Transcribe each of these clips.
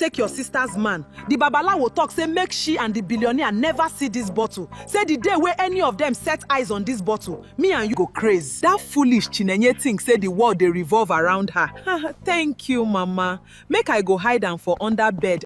take your sister's man. The babalawo talk say make she and the billionaire never see this bottle. Say the day where any of them set eyes on this bottle, me and you go crazy. That foolish Chinenye thing say the world they revolve around her. Thank you, Mama. Make I go hide am for under bed.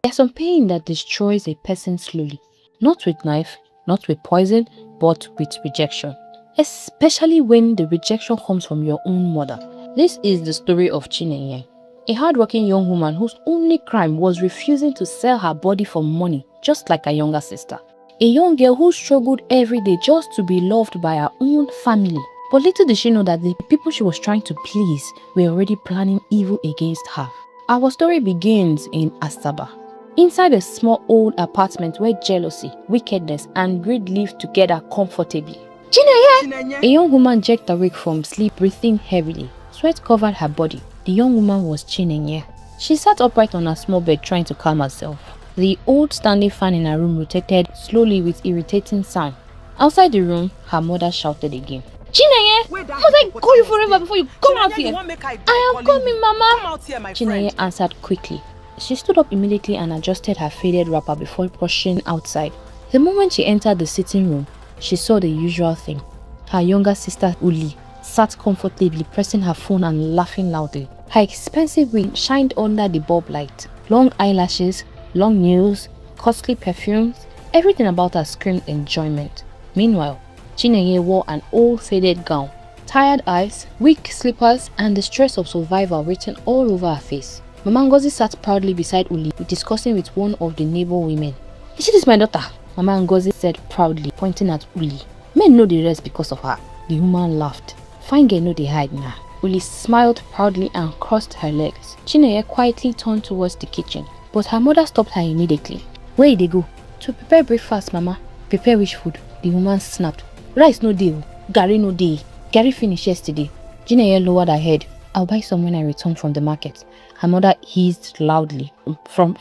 There's some pain that destroys a person slowly. Not with knife, not with poison, but with rejection. Especially when the rejection comes from your own mother. This is the story of Chinenye, a hardworking young woman whose only crime was refusing to sell her body for money, just like her younger sister. A young girl who struggled every day just to be loved by her own family. But little did she know that the people she was trying to please were already planning evil against her. Our story begins in Asaba, inside a small old apartment where jealousy, wickedness, and greed live together comfortably. Chinenye! A young woman jerked awake from sleep, breathing heavily. Sweat covered her body. The young woman was Chinenye. She sat upright on her small bed trying to calm herself. The old standing fan in her room rotated slowly with irritating sound. Outside the room, her mother shouted again. Chinenye! Must I call you forever before you come out here? I am coming, Mama! Chinenye answered quickly. She stood up immediately and adjusted her faded wrapper before rushing outside. The moment she entered the sitting room, she saw the usual thing. Her younger sister Uli sat comfortably pressing her phone and laughing loudly. Her expensive wig shined under the bulb light. Long eyelashes, long nails, costly perfumes, everything about her screamed enjoyment. Meanwhile, Chinenye wore an old faded gown, tired eyes, weak slippers, and the stress of survival written all over her face. Mama Ngozi sat proudly beside Uli, discussing with one of the neighbor women. Is this my daughter? Mama Ngozi said proudly, pointing at Uli. Men know the rest because of her. The woman laughed. Fine girl know they hide now. Uli smiled proudly and crossed her legs. Chinenye quietly turned towards the kitchen, but her mother stopped her immediately. Where did they go? To prepare breakfast, Mama. Prepare which food? The woman snapped. Rice no deal. Gari no day. Gari finished yesterday. Chinenye lowered her head. I'll buy some when I return from the market. Her mother hissed loudly. From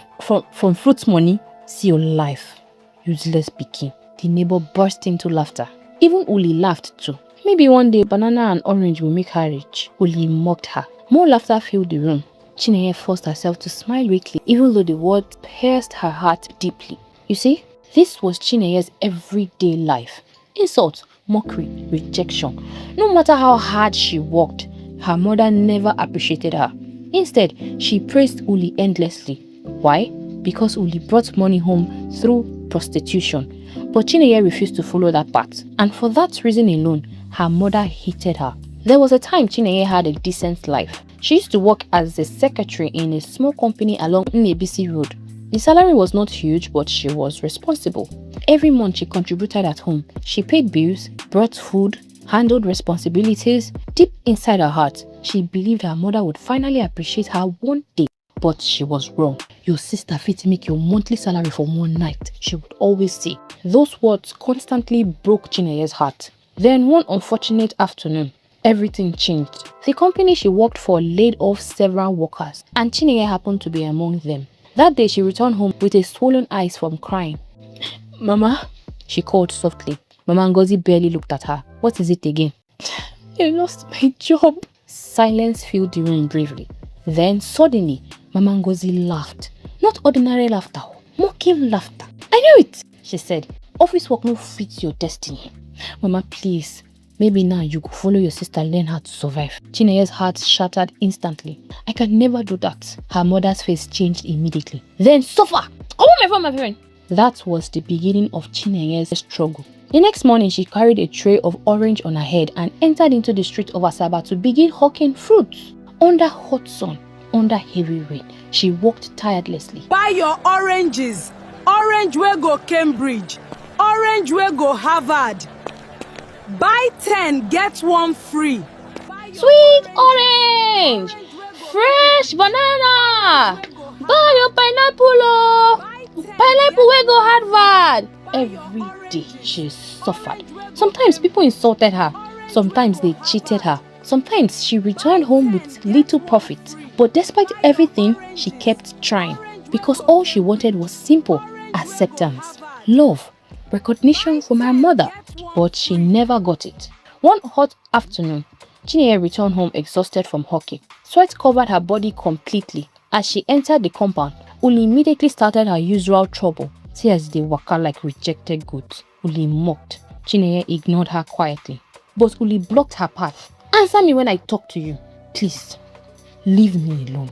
fruits money? See your life. Useless pikin. The neighbor burst into laughter. Even Uli laughed too. Maybe one day banana and orange will make her rich. Uli mocked her. More laughter filled the room. Chinenye forced herself to smile weakly, even though the words pierced her heart deeply. You see, this was Chinenye's everyday life. Insult, mockery, rejection. No matter how hard she worked, her mother never appreciated her. Instead, she praised Uli endlessly. Why? Because Uli brought money home through prostitution. But Chinenye refused to follow that path. And for that reason alone, her mother hated her. There was a time Chinenye had a decent life. She used to work as a secretary in a small company along Nnebisi Road. The salary was not huge, but she was responsible. Every month she contributed at home. She paid bills, brought food, handled responsibilities. Deep inside her heart, she believed her mother would finally appreciate her one day. But she was wrong. Your sister fit make your monthly salary for one night, she would always say. Those words constantly broke Chinenye's heart. Then one unfortunate afternoon, everything changed. The company she worked for laid off several workers, and Chinenye happened to be among them. That day she returned home with a swollen eyes from crying. Mama, she called softly. Mama Ngozi barely looked at her. What is it again? I lost my job. Silence filled the room briefly. Then suddenly, Mama Ngozi laughed. Not ordinary laughter, mocking laughter. I knew it, she said. Office work no fits your destiny. Mama, please. Maybe now you go follow your sister and learn how to survive. Chinenye's heart shattered instantly. I can never do that. Her mother's face changed immediately. Then suffer! Come on, my friend! That was the beginning of Chinenye's struggle. The next morning, she carried a tray of orange on her head and entered into the street of Asaba to begin hawking fruits. Under hot sun, under heavy rain, she walked tirelessly. Buy your oranges. Orange will go Cambridge. Orange will go Harvard. Buy 10, get 1 free. Sweet orange! Fresh banana! Buy your pineapple, oh! Pineapple will go Harvard! Every day she suffered. Sometimes people insulted her. Sometimes they cheated her. Sometimes she returned home with little profit. But despite everything, she kept trying. Because all she wanted was simple acceptance, love, recognition from her mother, but she never got it. One hot afternoon, Chinenye returned home exhausted from hockey. Sweat covered her body completely. As she entered the compound, Uli immediately started her usual trouble. Tears dey waka like rejected goods. Uli mocked. Chinenye ignored her quietly. But Uli blocked her path. Answer me when I talk to you. Please, leave me alone.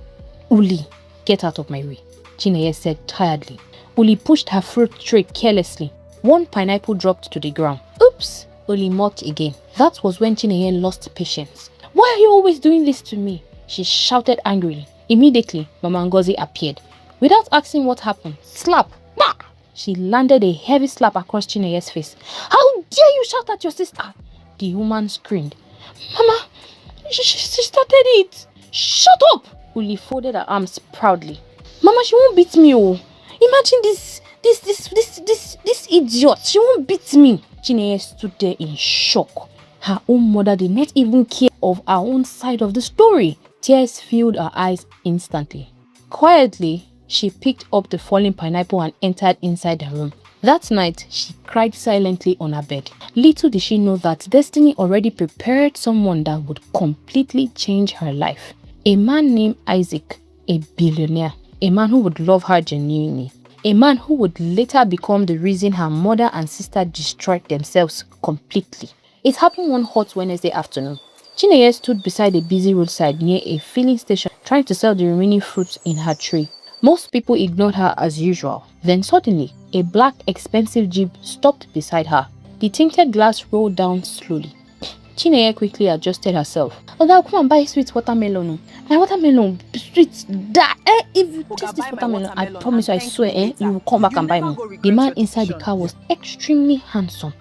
Uli, get out of my way, Chinenye said tiredly. Uli pushed her fruit tray carelessly. One pineapple dropped to the ground. Oops, Uli mocked again. That was when Chinenye lost patience. Why are you always doing this to me? She shouted angrily. Immediately, Mama Ngozi appeared. Without asking what happened, slap! Bah! She landed a heavy slap across Chinenye's face. How dare you shout at your sister? The woman screamed. Mama, she started it. Shut up! Uli folded her arms proudly. Mama, she won't beat me, oh. Imagine this idiot. She won't beat me. Chinenye stood there in shock. Her own mother did not even care of her own side of the story. Tears filled her eyes instantly. Quietly, she picked up the fallen pineapple and entered inside the room. That night, she cried silently on her bed. Little did she know that destiny already prepared someone that would completely change her life. A man named Isaac, a billionaire. A man who would love her genuinely. A man who would later become the reason her mother and sister destroyed themselves completely. It happened one hot Wednesday afternoon. Chinenye stood beside a busy roadside near a filling station trying to sell the remaining fruits in her tray. Most people ignored her as usual. Then suddenly, a black expensive jeep stopped beside her. The tinted glass rolled down slowly. Chinenye quickly adjusted herself. Oga, come and buy sweet watermelon. My watermelon sweet. If you taste this watermelon, I promise you, I swear, you will come back and buy more. The man inside the car was extremely handsome.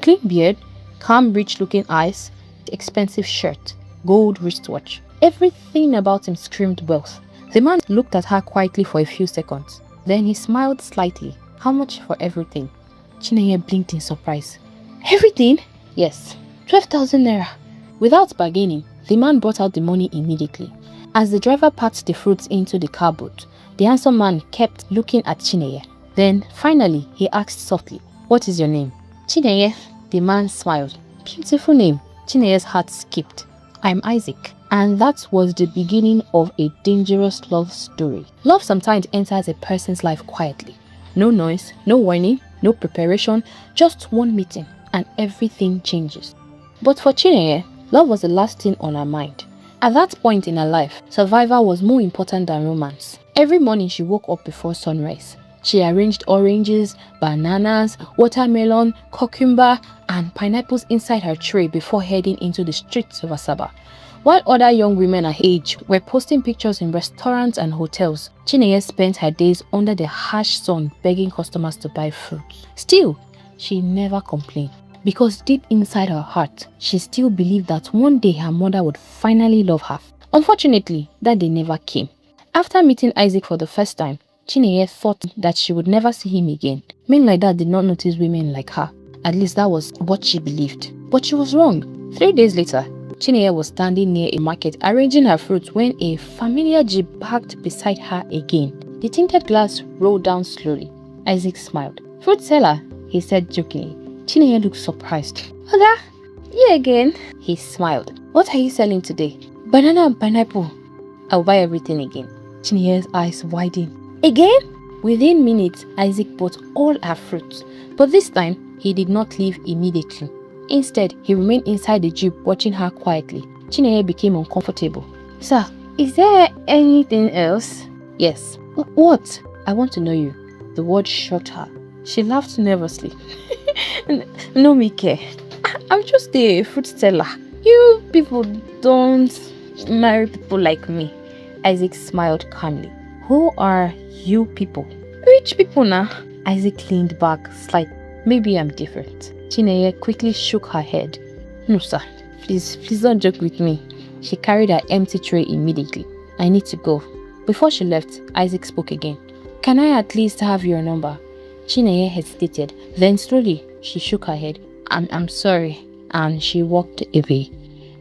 Clean beard, calm, rich-looking eyes, expensive shirt, gold wristwatch. Everything about him screamed wealth. The man looked at her quietly for a few seconds. Then he smiled slightly. How much for everything? Chinenye blinked in surprise. Everything? Yes. 12,000 naira. Without bargaining, the man brought out the money immediately. As the driver packed the fruits into the car boot, the handsome man kept looking at Chinenye. Then, finally, he asked softly, "What is your name?" Chinenye. The man smiled. Beautiful name. Chinenye's heart skipped. I'm Isaac. And that was the beginning of a dangerous love story. Love sometimes enters a person's life quietly. No noise, no warning, no preparation, just one meeting, and everything changes. But for Chinenye, love was the last thing on her mind. At that point in her life, survival was more important than romance. Every morning she woke up before sunrise. She arranged oranges, bananas, watermelon, cucumber, and pineapples inside her tray before heading into the streets of Asaba. While other young women her age were posting pictures in restaurants and hotels, Chinenye spent her days under the harsh sun begging customers to buy fruit. Still, she never complained. Because deep inside her heart, she still believed that one day her mother would finally love her. Unfortunately, that day never came. After meeting Isaac for the first time, Chinenye thought that she would never see him again. Men like that did not notice women like her. At least that was what she believed. But she was wrong. 3 days later, Chinenye was standing near a market arranging her fruits when a familiar jeep parked beside her again. The tinted glass rolled down slowly. Isaac smiled. "Fruit seller," he said jokingly. Chinenye looked surprised. "Oga, you again?" He smiled. "What are you selling today?" "Banana and pineapple." "I'll buy everything again." Chinenye's eyes widened. "Again?" Within minutes, Isaac bought all her fruits. But this time, he did not leave immediately. Instead, he remained inside the jeep watching her quietly. Chinenye became uncomfortable. "Sir, is there anything else?" "Yes." "What?" "I want to know you." The word shocked her. She laughed nervously. "No me care. I'm just a fruit seller. You people don't marry people like me." Isaac smiled calmly. "Who are you people?" "Rich people now." Isaac leaned back slightly. "Maybe I'm different." Chinenye quickly shook her head. "No, sir. Please don't joke with me." She carried her empty tray immediately. "I need to go." Before she left, Isaac spoke again. "Can I at least have your number?" Chinenye hesitated. Then slowly, she shook her head. I'm sorry." And she walked away.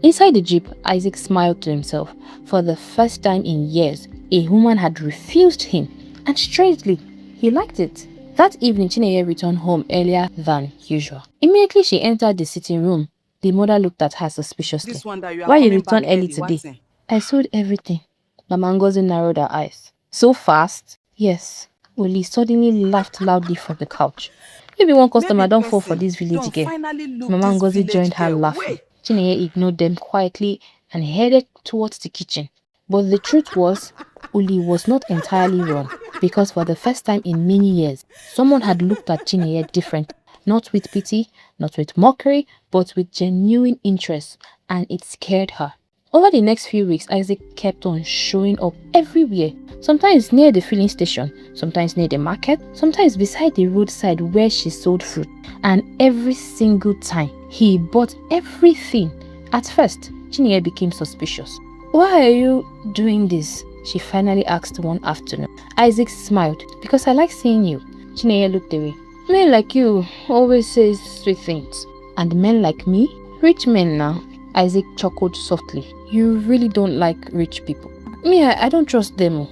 Inside the jeep, Isaac smiled to himself. For the first time in years, a woman had refused him. And strangely, he liked it. That evening, Chinenye returned home earlier than usual. Immediately she entered the sitting room. The mother looked at her suspiciously. This one that you are Why you coming back returned early early, today? what's it? I sold everything. Mama Ngozi narrowed her eyes. So fast? Yes. Uli suddenly laughed loudly from the couch. Maybe one customer Maybe don't fall for person this village don't girl. finally look Mama this Ngozi joined village her girl. laughing. Wait. Chinenye ignored them quietly and headed towards the kitchen. But the truth was, Uli was not entirely wrong, because for the first time in many years, someone had looked at Chinenye differently, not with pity, not with mockery, but with genuine interest, and it scared her. Over the next few weeks, Isaac kept on showing up everywhere, sometimes near the filling station, sometimes near the market, sometimes beside the roadside where she sold fruit, and every single time, he bought everything. At first, Chinenye became suspicious. Why are you doing this? She finally asked one afternoon. Isaac smiled. Because I like seeing you. Chinenye looked away. Men like you always say sweet things. And men like me? Rich men now. Isaac chuckled softly. You really don't like rich people. Me, I don't trust them.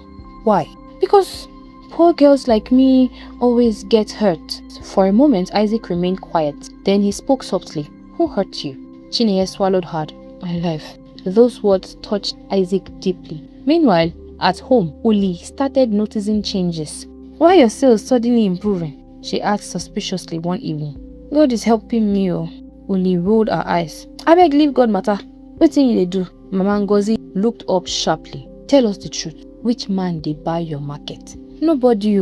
Why? Because poor girls like me always get hurt. For a moment, Isaac remained quiet. Then he spoke softly. Who hurt you? Chinenye swallowed hard. My life. Those words touched Isaac deeply. Meanwhile, at home, Uli started noticing changes. Why are your sales suddenly improving? She asked suspiciously one evening. God is helping me. Uli rolled her eyes. I beg leave God matter. What thing they do? Mama Ngozi looked up sharply. Tell us the truth. Which man they buy your market? Nobody.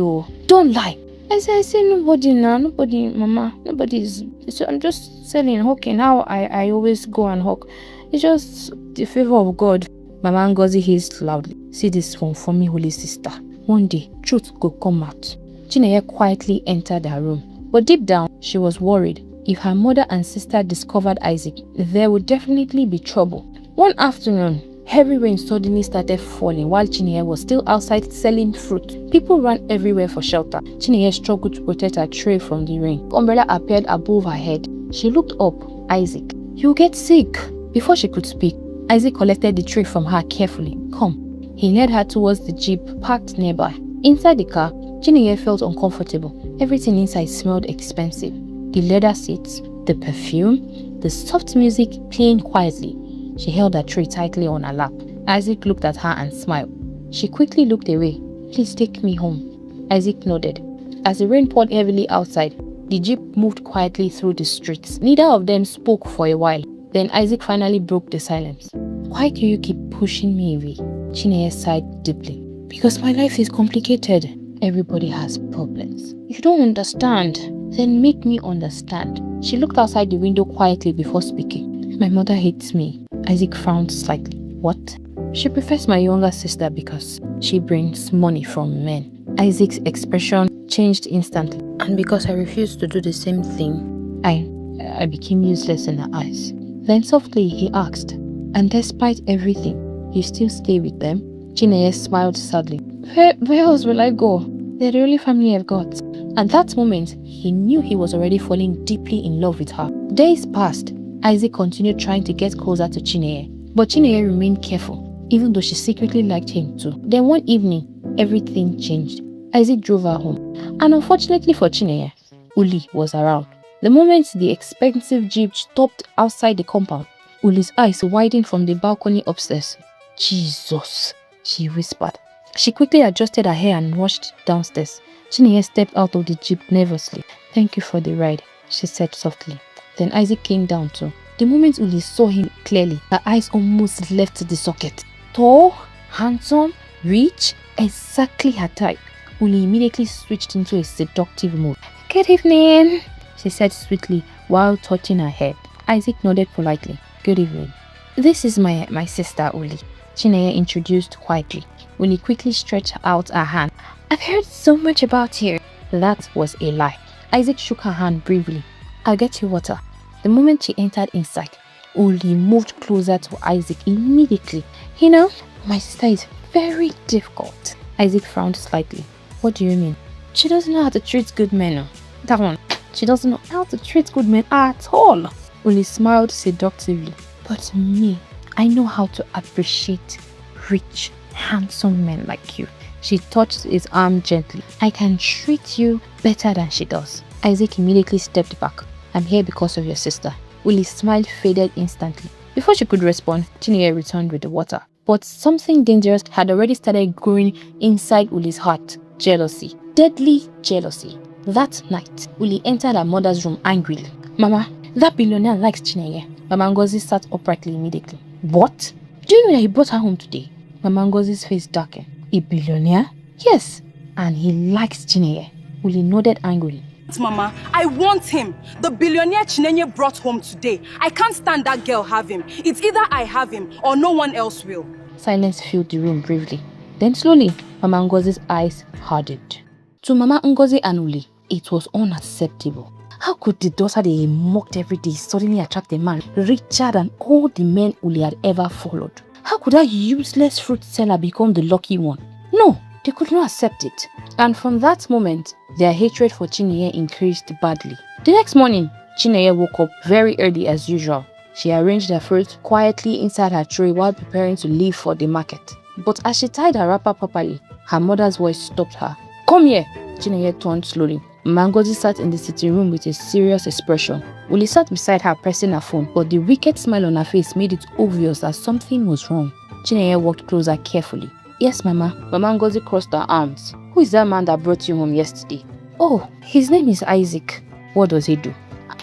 Don't lie. I say nobody now. Nobody, Mama. Nobody is. So I'm just selling, hawking. How I always go and hawk. It's just the favor of God. Mama Ngozi hissed loudly. See this one for me, holy sister. One day, truth could come out. Chinenye quietly entered her room. But deep down, she was worried. If her mother and sister discovered Isaac, there would definitely be trouble. One afternoon, heavy rain suddenly started falling while Chinenye was still outside selling fruit. People ran everywhere for shelter. Chinenye struggled to protect her tray from the rain. The umbrella appeared above her head. She looked up. Isaac, you'll get sick. Before she could speak, Isaac collected the tray from her carefully. Come. He led her towards the jeep parked nearby. Inside the car, Chinenye felt uncomfortable. Everything inside smelled expensive. The leather seats, the perfume, the soft music playing quietly. She held her tray tightly on her lap. Isaac looked at her and smiled. She quickly looked away. Please take me home. Isaac nodded. As the rain poured heavily outside, the jeep moved quietly through the streets. Neither of them spoke for a while. Then Isaac finally broke the silence. Why do you keep pushing me away? Chinenye sighed deeply. Because my life is complicated. Everybody has problems. If you don't understand, then make me understand. She looked outside the window quietly before speaking. My mother hates me. Isaac frowned slightly. What? She prefers my younger sister because she brings money from men. Isaac's expression changed instantly. And because I refused to do the same thing, I became useless in her eyes. Then softly he asked, and despite everything, you still stay with them? Chinenye smiled sadly. Where else will I go? They're the only family I've got. At that moment, he knew he was already falling deeply in love with her. Days passed. Isaac continued trying to get closer to Chinenye, but Chinenye remained careful, even though she secretly liked him too. Then one evening, everything changed. Isaac drove her home, and unfortunately for Chinenye, Uli was around. The moment the expensive jeep stopped outside the compound, Uli's eyes widened from the balcony upstairs. Jesus, she whispered. She quickly adjusted her hair and rushed downstairs. Chinenye stepped out of the jeep nervously. Thank you for the ride, she said softly. Then Isaac came down too. The moment Uli saw him clearly, her eyes almost left the socket. Tall, handsome, rich, exactly her type. Uli immediately switched into a seductive mood. Good evening, she said sweetly while touching her hair. Isaac nodded politely. Good evening. This is my sister Uli, Chinenye introduced quietly. Uli quickly stretched out her hand. I've heard so much about you. That was a lie. Isaac shook her hand briefly. I'll get you water. The moment she entered inside, Uli moved closer to Isaac immediately. You know, my sister is very difficult. Isaac frowned slightly. What do you mean? She doesn't know how to treat good men. That one. She doesn't know how to treat good men at all. Uli smiled seductively. But me, I know how to appreciate rich, handsome men like you. She touched his arm gently. I can treat you better than she does. Isaac immediately stepped back. I'm here because of your sister. Uli's smile faded instantly. Before she could respond, Chinenye returned with the water. But something dangerous had already started growing inside Uli's heart. Jealousy. Deadly jealousy. That night, Uli entered her mother's room angrily. Mama, that billionaire likes Chinenye. Mama Ngozi sat uprightly immediately. What? Do you know that he brought her home today? Mama Ngozi's face darkened. A billionaire? Yes. And he likes Chinenye. Uli nodded angrily. Mama, I want him. The billionaire Chinenye brought home today. I can't stand that girl have him. It's either I have him or no one else will. Silence filled the room briefly. Then slowly, Mama Ngozi's eyes hardened. To Mama Ngozi and Uli, it was unacceptable. How could the daughter they mocked every day suddenly attract a man richer than all the men Uli had ever followed? How could that useless fruit seller become the lucky one? No, they could not accept it. And from that moment, their hatred for Chinenye increased badly. The next morning, Chinenye woke up very early as usual. She arranged her fruit quietly inside her tray while preparing to leave for the market. But as she tied her wrapper properly, her mother's voice stopped her. Come here! Chinenye turned slowly. Ngozi sat in the sitting room with a serious expression. Uli sat beside her pressing her phone, but the wicked smile on her face made it obvious that something was wrong. Chinenye walked closer carefully. Yes, Mama. Mama Ngozi crossed her arms. Who is that man that brought you home yesterday? Oh, his name is Isaac. What does he do?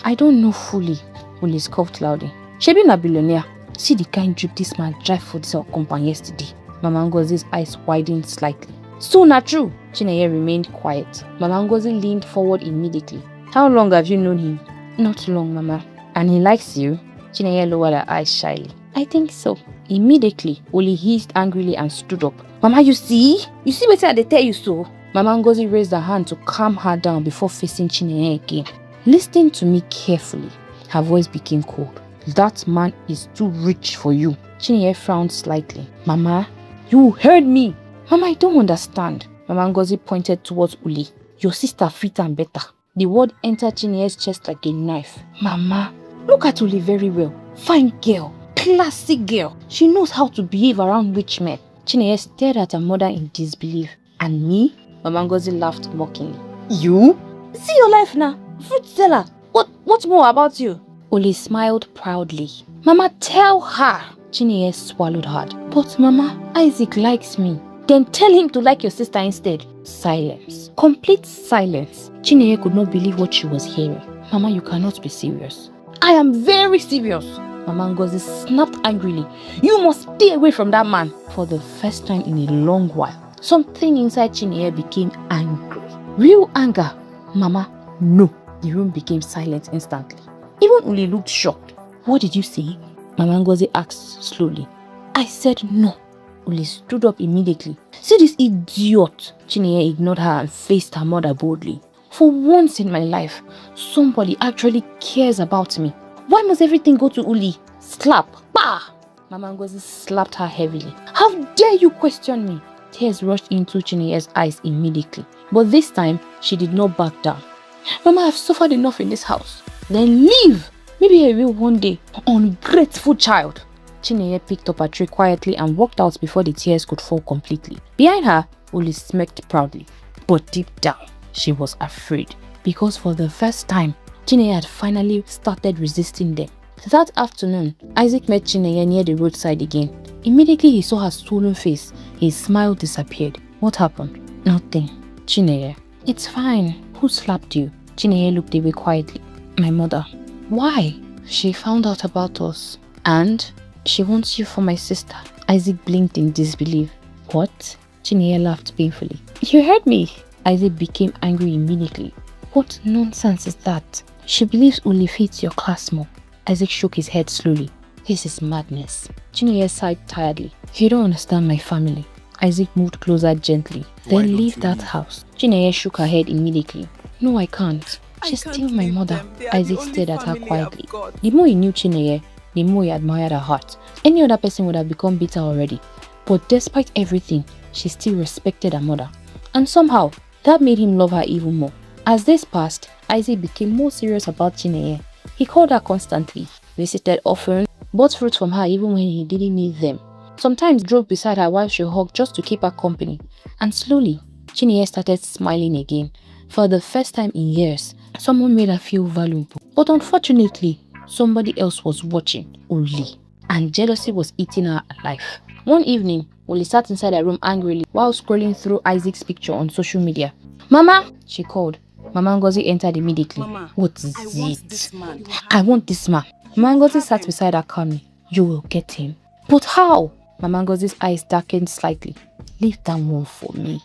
I don't know fully. Uli scoffed loudly. Shebi na billionaire. See the kind drip this man drive for this compound yesterday. Mama Ngozi's eyes widened slightly. So not true. Chinenye remained quiet. Mama Ngozi leaned forward immediately. How long have you known him? Not long, Mama. And he likes you? Chinenye lowered her eyes shyly. I think so. Immediately, Uli hissed angrily and stood up. Mama, you see? You see better they tell you so? Mama Ngozi raised her hand to calm her down before facing Chinenye again. Listen to me carefully. Her voice became cold. That man is too rich for you. Chinenye frowned slightly. Mama, you heard me. Mama, I don't understand. Mama Ngozi pointed towards Uli. Your sister fit and better. The word entered Chinenye's chest like a knife. Mama, look at Uli very well. Fine girl. Classic girl. She knows how to behave around rich men. Chinenye stared at her mother in disbelief. And me? Mama Ngozi laughed mockingly. You? See your life now. Fruit seller. What more about you? Uli smiled proudly. Mama, tell her. Chinenye swallowed hard. But Mama, Isaac likes me. Then tell him to like your sister instead. Silence. Complete silence. Chinenye could not believe what she was hearing. Mama, you cannot be serious. I am very serious. Mama Ngozi snapped angrily. You must stay away from that man. For the first time in a long while, something inside Chinenye became angry. Real anger. Mama, no. The room became silent instantly. Even Uli looked shocked. What did you say? Mama Ngozi asked slowly. I said no. Uli stood up immediately. See this idiot. Chinenye ignored her and faced her mother boldly. For once in my life, somebody actually cares about me. Why must everything go to Uli? Slap. Bah! Mama Ngozi slapped her heavily. How dare you question me? Tears rushed into Chinenye's eyes immediately. But this time, she did not back down. Mama, I've suffered enough in this house. Then leave. Maybe I will one day. Ungrateful child. Chinenye picked up her tray quietly and walked out before the tears could fall completely. Behind her, Uli smirked proudly. But deep down, she was afraid. Because for the first time, Chinenye had finally started resisting them. That afternoon, Isaac met Chinenye near the roadside again. Immediately he saw her swollen face. His smile disappeared. What happened? Nothing. Chinenye. It's fine. Who slapped you? Chinenye looked away quietly. My mother. Why? She found out about us. And she wants you for my sister. Isaac blinked in disbelief. What? Chinenye laughed painfully. You heard me. Isaac became angry immediately. What nonsense is that? She believes Uli fits your class more. Isaac shook his head slowly. This is madness. Chinenye sighed tiredly. You don't understand my family. Isaac moved closer gently. Then leave that house. Chinenye shook her head immediately. No, I can't. She's still my mother. Isaac stared at her quietly. The more he knew Chinenye, the more he admired her heart. Any other person would have become bitter already. But despite everything, she still respected her mother. And somehow, that made him love her even more. As days passed, Isaac became more serious about Chinenye. He called her constantly, visited often, bought fruits from her even when he didn't need them. Sometimes drove beside her while she hugged just to keep her company. And slowly, Chinenye started smiling again. For the first time in years, someone made her feel valuable. But unfortunately, somebody else was watching, Uli. And jealousy was eating her alive. One evening, Uli sat inside her room angrily while scrolling through Isaac's picture on social media. "Mama!" she called. Mama Ngozi entered immediately. Mama, "What is I want it?" this man. "I want this man." Mama Ngozi sat beside her calmly. "You will get him." "But how?" Mama Ngozi's eyes darkened slightly. "Leave that one for me."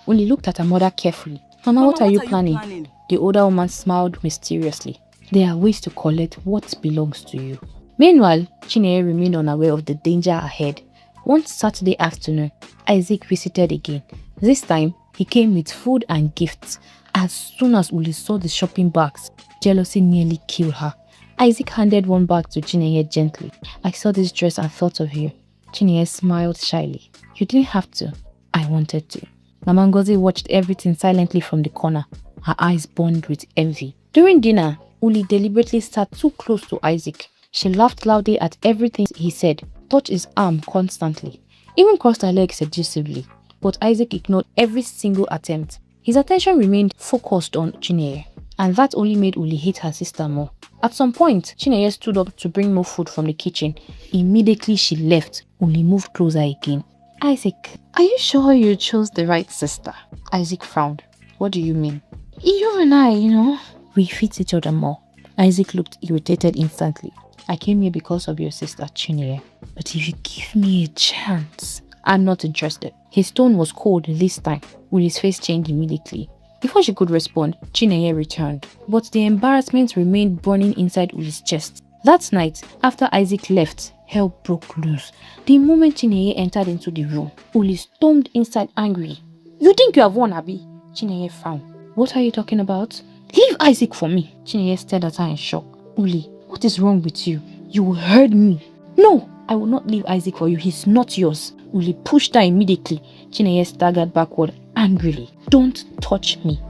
Uli looked at her mother carefully. Mama, what are you planning? The older woman smiled mysteriously. "There are ways to collect what belongs to you." Meanwhile, Chinenye remained unaware of the danger ahead. One Saturday afternoon, Isaac visited again. This time, he came with food and gifts. As soon as Uli saw the shopping bags, jealousy nearly killed her. Isaac handed one bag to Chinenye gently. "I saw this dress and thought of you." Chinenye smiled shyly. "You didn't have to. I wanted to." Mama Ngozi watched everything silently from the corner. Her eyes burned with envy. During dinner, Uli deliberately sat too close to Isaac. She laughed loudly at everything he said, touched his arm constantly, even crossed her legs seductively. But Isaac ignored every single attempt. His attention remained focused on Chinenye, and that only made Uli hate her sister more. At some point, Chinenye stood up to bring more food from the kitchen. Immediately she left, Uli moved closer again. "Isaac, are you sure you chose the right sister?" Isaac frowned. "What do you mean?" "You and I, we fit each other more." Isaac looked irritated instantly. "I came here because of your sister, Chinenye. But if you give me a chance..." "I'm not interested." His tone was cold this time. Uli's face changed immediately. Before she could respond, Chinenye returned. But the embarrassment remained burning inside Uli's chest. That night, after Isaac left, hell broke loose. The moment Chinenye entered into the room, Uli stormed inside angrily. "You think you have won, Abi?" Chinenye frowned. "What are you talking about?" "Leave Isaac for me." Chinenye stared at her in shock. "Uli, what is wrong with you? You heard me." "No, I will not leave Isaac for you. He's not yours." Uli pushed her immediately. Chinenye staggered backward angrily. "Don't touch me."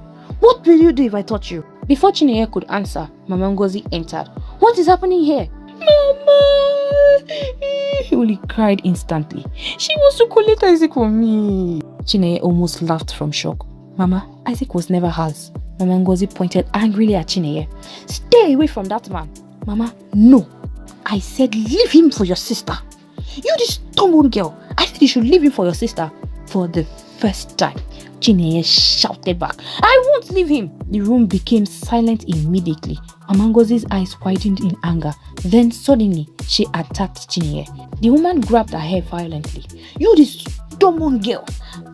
"What will you do if I touch you?" Before Chinenye could answer, Mama Ngozi entered. "What is happening here?" "Mama!" Uli cried instantly. "She wants to collect Isaac from me." Chinenye almost laughed from shock. "Mama, Isaac was never hers." Mama Ngozi pointed angrily at Chinenye. "Stay away from that man." "Mama, no. I said leave him for your sister." "You this stubborn girl. I said you should leave him for your sister." For the first time, Chinenye shouted back, "I won't leave him." The room became silent immediately. Mama Ngozi's eyes widened in anger. Then suddenly, she attacked Chinenye. The woman grabbed her hair violently. "You this stubborn girl.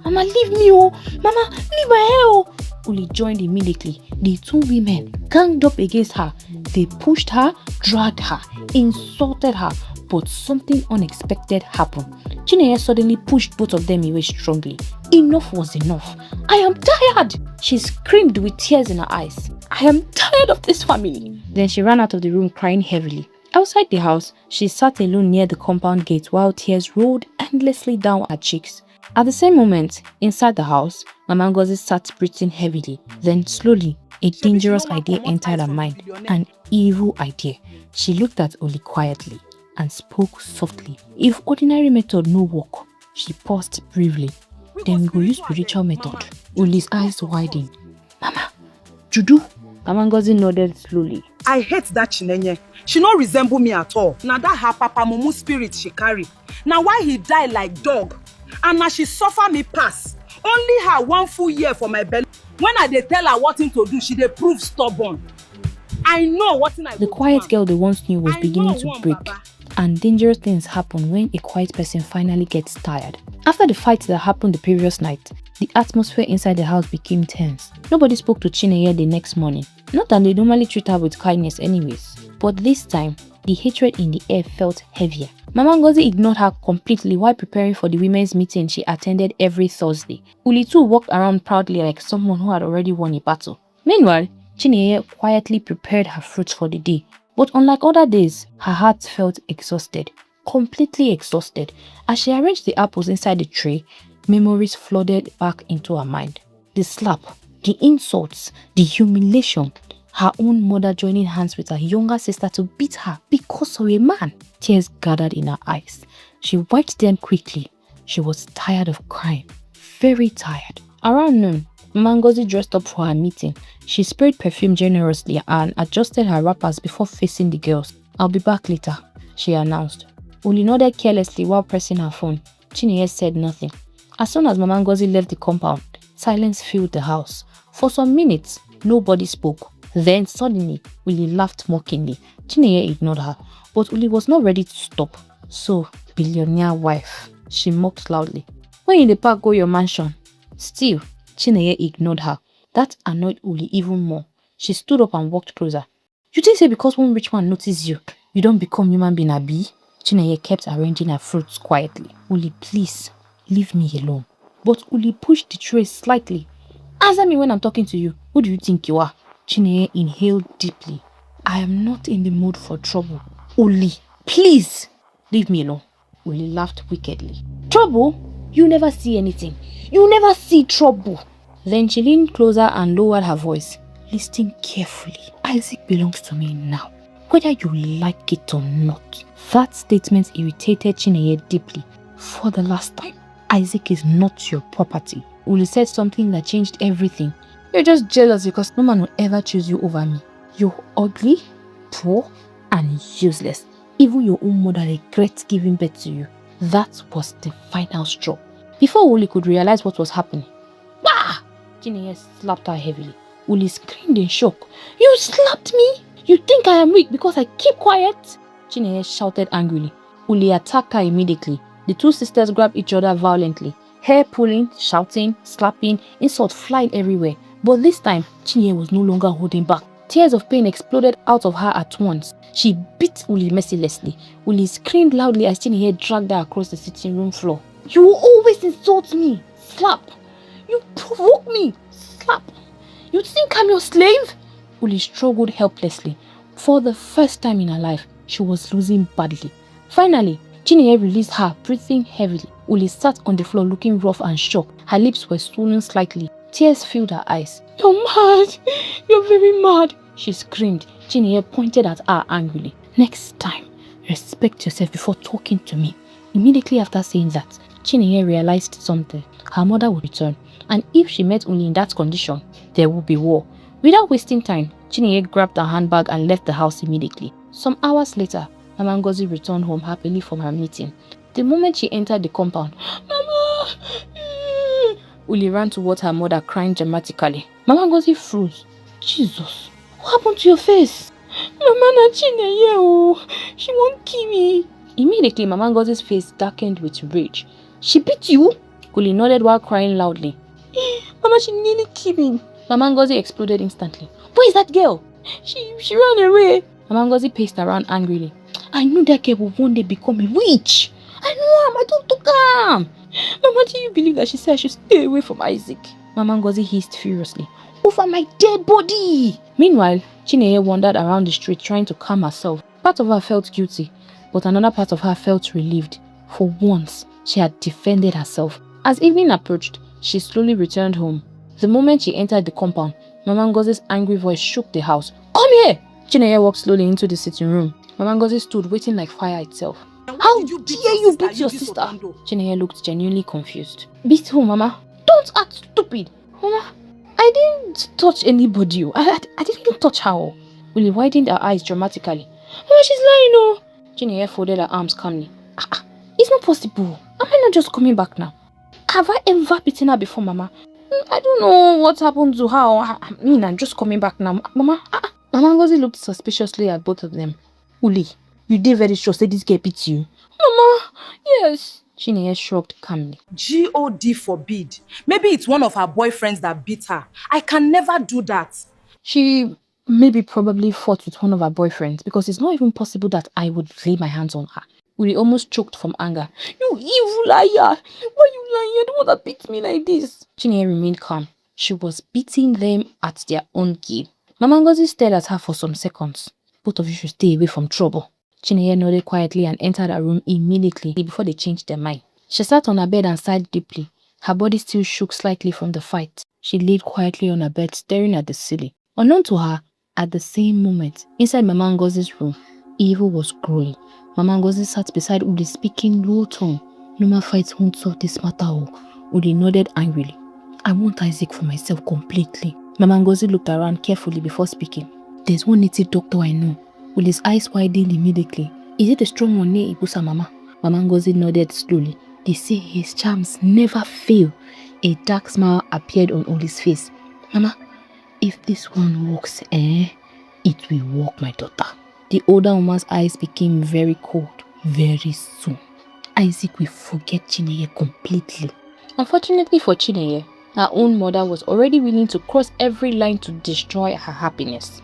Mama, leave me, oh. Mama, leave my hair, oh." Uli joined immediately. The two women ganged up against her. They pushed her, dragged her, insulted her, but something unexpected happened. Chinenye suddenly pushed both of them away strongly. Enough was enough. "I am tired!" She screamed with tears in her eyes. "I am tired of this family." Then she ran out of the room crying heavily. Outside the house, she sat alone near the compound gate while tears rolled endlessly down her cheeks. At the same moment, inside the house, Mama Ngozi sat breathing heavily. Then slowly, a dangerous idea entered her mind. An evil idea. She looked at Uli quietly and spoke softly. "If ordinary method no work," she paused briefly. "Then we go use spiritual method." Uli's eyes widened. "Mama, juju?" Mama Ngozi nodded slowly. I hate that Chinenye. She no resemble me at all. Now that her papa mumu spirit she carry. Now why he die like dog? And now she suffer me pass. Only her 1 full year for my belly. When I dey tell her what to do, she dey prove stubborn. I know what I The quiet girl they once knew was beginning to break. Baba. And dangerous things happen when a quiet person finally gets tired. After the fight that happened the previous night, the atmosphere inside the house became tense. Nobody spoke to Chinenye the next morning. Not that they normally treat her with kindness anyways. But this time, the hatred in the air felt heavier. Mama Ngozi ignored her completely while preparing for the women's meeting she attended every Thursday. Uli too walked around proudly like someone who had already won a battle. Meanwhile, Chinenye quietly prepared her fruits for the day. But unlike other days, her heart felt exhausted. Completely exhausted. As she arranged the apples inside the tray, memories flooded back into her mind. The slap, the insults, the humiliation. Her own mother joining hands with her younger sister to beat her because of a man. Tears gathered in her eyes. She wiped them quickly. She was tired of crying. Very tired. Around noon, Mama Ngozi dressed up for her meeting. She sprayed perfume generously and adjusted her wrappers before facing the girls. "I'll be back later," she announced. Uli nodded carelessly while pressing her phone. Chinenye said nothing. As soon as Mama Ngozi left the compound, silence filled the house. For some minutes, nobody spoke. Then suddenly, Uli laughed mockingly. Chinenye ignored her, but Uli was not ready to stop. "So, billionaire wife," she mocked loudly. "When in the park go your mansion?" Still, Chinenye ignored her. That annoyed Uli even more. She stood up and walked closer. "You think say because one rich man notices you, you don't become human being abi?" Chinenye kept arranging her fruits quietly. "Uli, please, leave me alone." But Uli pushed the tray slightly. "Answer me when I'm talking to you. Who do you think you are?" Chinenye inhaled deeply. "I am not in the mood for trouble. Uli, please, leave me alone." Uli laughed wickedly. "Trouble? You never see anything. You never see trouble." Then she leaned closer and lowered her voice. "Listen carefully. Isaac belongs to me now, whether you like it or not." That statement irritated Chinenye deeply. "For the last time, Isaac is not your property." Uli said something that changed everything. "You're just jealous because no man will ever choose you over me. You're ugly, poor, and useless. Even your own mother regrets giving birth to you." That was the final straw. Before Uli could realize what was happening, "Bah!" Chinenye slapped her heavily. Uli screamed in shock. "You slapped me? You think I am weak because I keep quiet?" Chinenye shouted angrily. Uli attacked her immediately. The two sisters grabbed each other violently. Hair pulling, shouting, slapping, insults flying everywhere. But this time, Chinenye was no longer holding back. Tears of pain exploded out of her at once. She beat Uli mercilessly. Uli screamed loudly as Chinenye dragged her across the sitting room floor. "You always insult me. Slap. You provoke me. Slap. You think I'm your slave?" Uli struggled helplessly. For the first time in her life, she was losing badly. Finally, Chinenye released her, breathing heavily. Uli sat on the floor looking rough and shocked. Her lips were swollen slightly. Tears filled her eyes. "You're mad. You're very mad," she screamed. Chinenye pointed at her angrily. "Next time, respect yourself before talking to me." Immediately after saying that, Chinenye realized something. Her mother would return, and if she met Uli in that condition, there would be war. Without wasting time, Chinenye grabbed her handbag and left the house immediately. Some hours later, Mama Ngozi returned home happily from her meeting. The moment she entered the compound, "Mama!" Uli ran towards her mother, crying dramatically. Mama Ngozi froze. "Jesus, what happened to your face?" "Mama na Chinenye oh, she won't kill me." Immediately, Mama Ngozi's face darkened with rage. "She beat you?" Uli nodded while crying loudly. "Mama, she nearly killed me." Mama Ngozi exploded instantly. "Where is that girl?" She ran away." Mama Ngozi paced around angrily. "I knew that girl would one day become a witch. I know am. I don't talk am. Mama, do you believe that she said I should stay away from Isaac?" Mama Ngozi hissed furiously. "Over my dead body!" Meanwhile, Chinenye wandered around the street trying to calm herself. Part of her felt guilty, but another part of her felt relieved. For once, she had defended herself. As evening approached, she slowly returned home. The moment she entered the compound, Mama Ngozi's angry voice shook the house. "Come here!" Chinenye walked slowly into the sitting room. Mama Ngozi stood waiting like fire itself. "How dare you beat your sister?" Chinenye looked genuinely confused. "Beat who, Mama? Don't act stupid." "Mama, I didn't touch anybody. I didn't even touch her." Uli widened her eyes dramatically. "Mama, she's lying, oh." Chinenye folded her arms calmly. It's not possible. Am I not just coming back now? Have I ever beaten her before, Mama? I don't know what happened to her. I'm just coming back now. Mama." Mama Ngozi looked suspiciously at both of them. "Uli, you did very sure say this girl beat you?" "Mama, yes." Chinenye shrugged calmly. God forbid. Maybe it's one of her boyfriends that beat her. I can never do that. She maybe probably fought with one of her boyfriends because it's not even possible that I would lay my hands on her. Uli almost choked from anger. "You evil liar! Why you lying? You're the one that beat me like this." Chinenye remained calm. She was beating them at their own game. Mama Ngozi stared at her for some seconds. "Both of you should stay away from trouble." Chinenye nodded quietly and entered her room immediately before they changed their mind. She sat on her bed and sighed deeply. Her body still shook slightly from the fight. She laid quietly on her bed, staring at the ceiling. Unknown to her, At the same moment, inside Mama Ngozi's room, evil was growing. Mama Ngozi sat beside Uli speaking low tone. No more fights won't solve this matter. Uli nodded angrily. I want Isaac for myself completely. Mama Ngozi looked around carefully before speaking. There's one native doctor I know. Uli's eyes widened immediately. Is it a strong one near Ibusa, Mama? Mama Ngozi nodded slowly. They say his charms never fail. A dark smile appeared on Uli's face. Mama, if this one works, it will work, my daughter. The older woman's eyes became very cold. Very soon, Isaac will forget Chinenye completely. Unfortunately for Chinenye, her own mother was already willing to cross every line to destroy her happiness.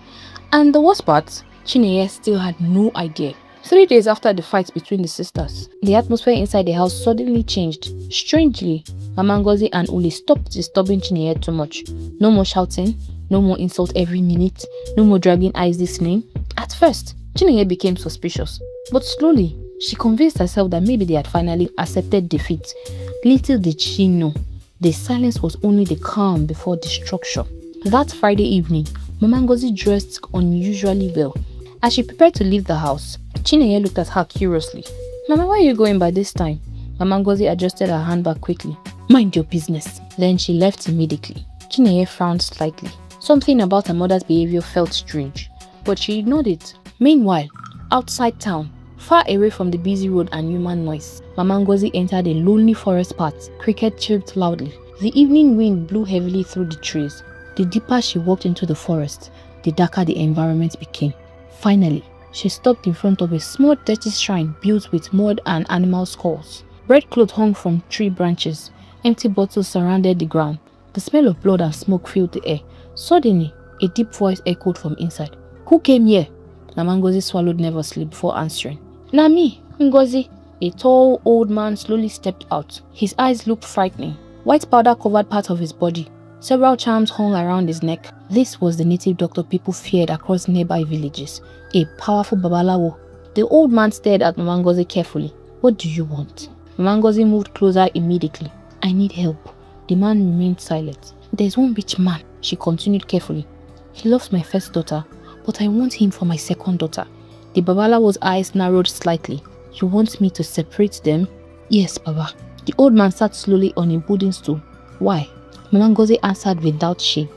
And the worst part, Chinenye still had no idea. 3 days after the fight between the sisters, the atmosphere inside the house suddenly changed. Strangely, Mama Ngozi and Uli stopped disturbing Chinenye too much. No more shouting, no more insult every minute, no more dragging Isaac's name. At first, Chinenye became suspicious, but slowly, she convinced herself that maybe they had finally accepted defeat. Little did she know, the silence was only the calm before destruction. That Friday evening, Mama Ngozi dressed unusually well. As she prepared to leave the house, Chinenye looked at her curiously. Mama, where are you going by this time? Mama Ngozi adjusted her handbag quickly. Mind your business. Then she left immediately. Chinenye frowned slightly. Something about her mother's behavior felt strange, but she ignored it. Meanwhile, outside town, far away from the busy road and human noise, Mama Ngozi entered a lonely forest path. Cricket chirped loudly. The evening wind blew heavily through the trees. The deeper she walked into the forest, the darker the environment became. Finally, she stopped in front of a small dirty shrine built with mud and animal skulls. Red cloth hung from tree branches. Empty bottles surrounded the ground. The smell of blood and smoke filled the air. Suddenly, a deep voice echoed from inside. Who came here? Mama Ngozi swallowed nervously before answering. Na me, Ngozi. A tall old man slowly stepped out. His eyes looked frightening. White powder covered part of his body. Several charms hung around his neck. This was the native doctor people feared across nearby villages. A powerful babalawo. The old man stared at Mama Ngozi carefully. What do you want? Mama Ngozi moved closer immediately. I need help. The man remained silent. There's one rich man, she continued carefully. He loves my first daughter, but I want him for my second daughter. The babalawo's eyes narrowed slightly. You want me to separate them? Yes, Baba. The old man sat slowly on a wooden stool. Why? Mama Ngozi answered without shame.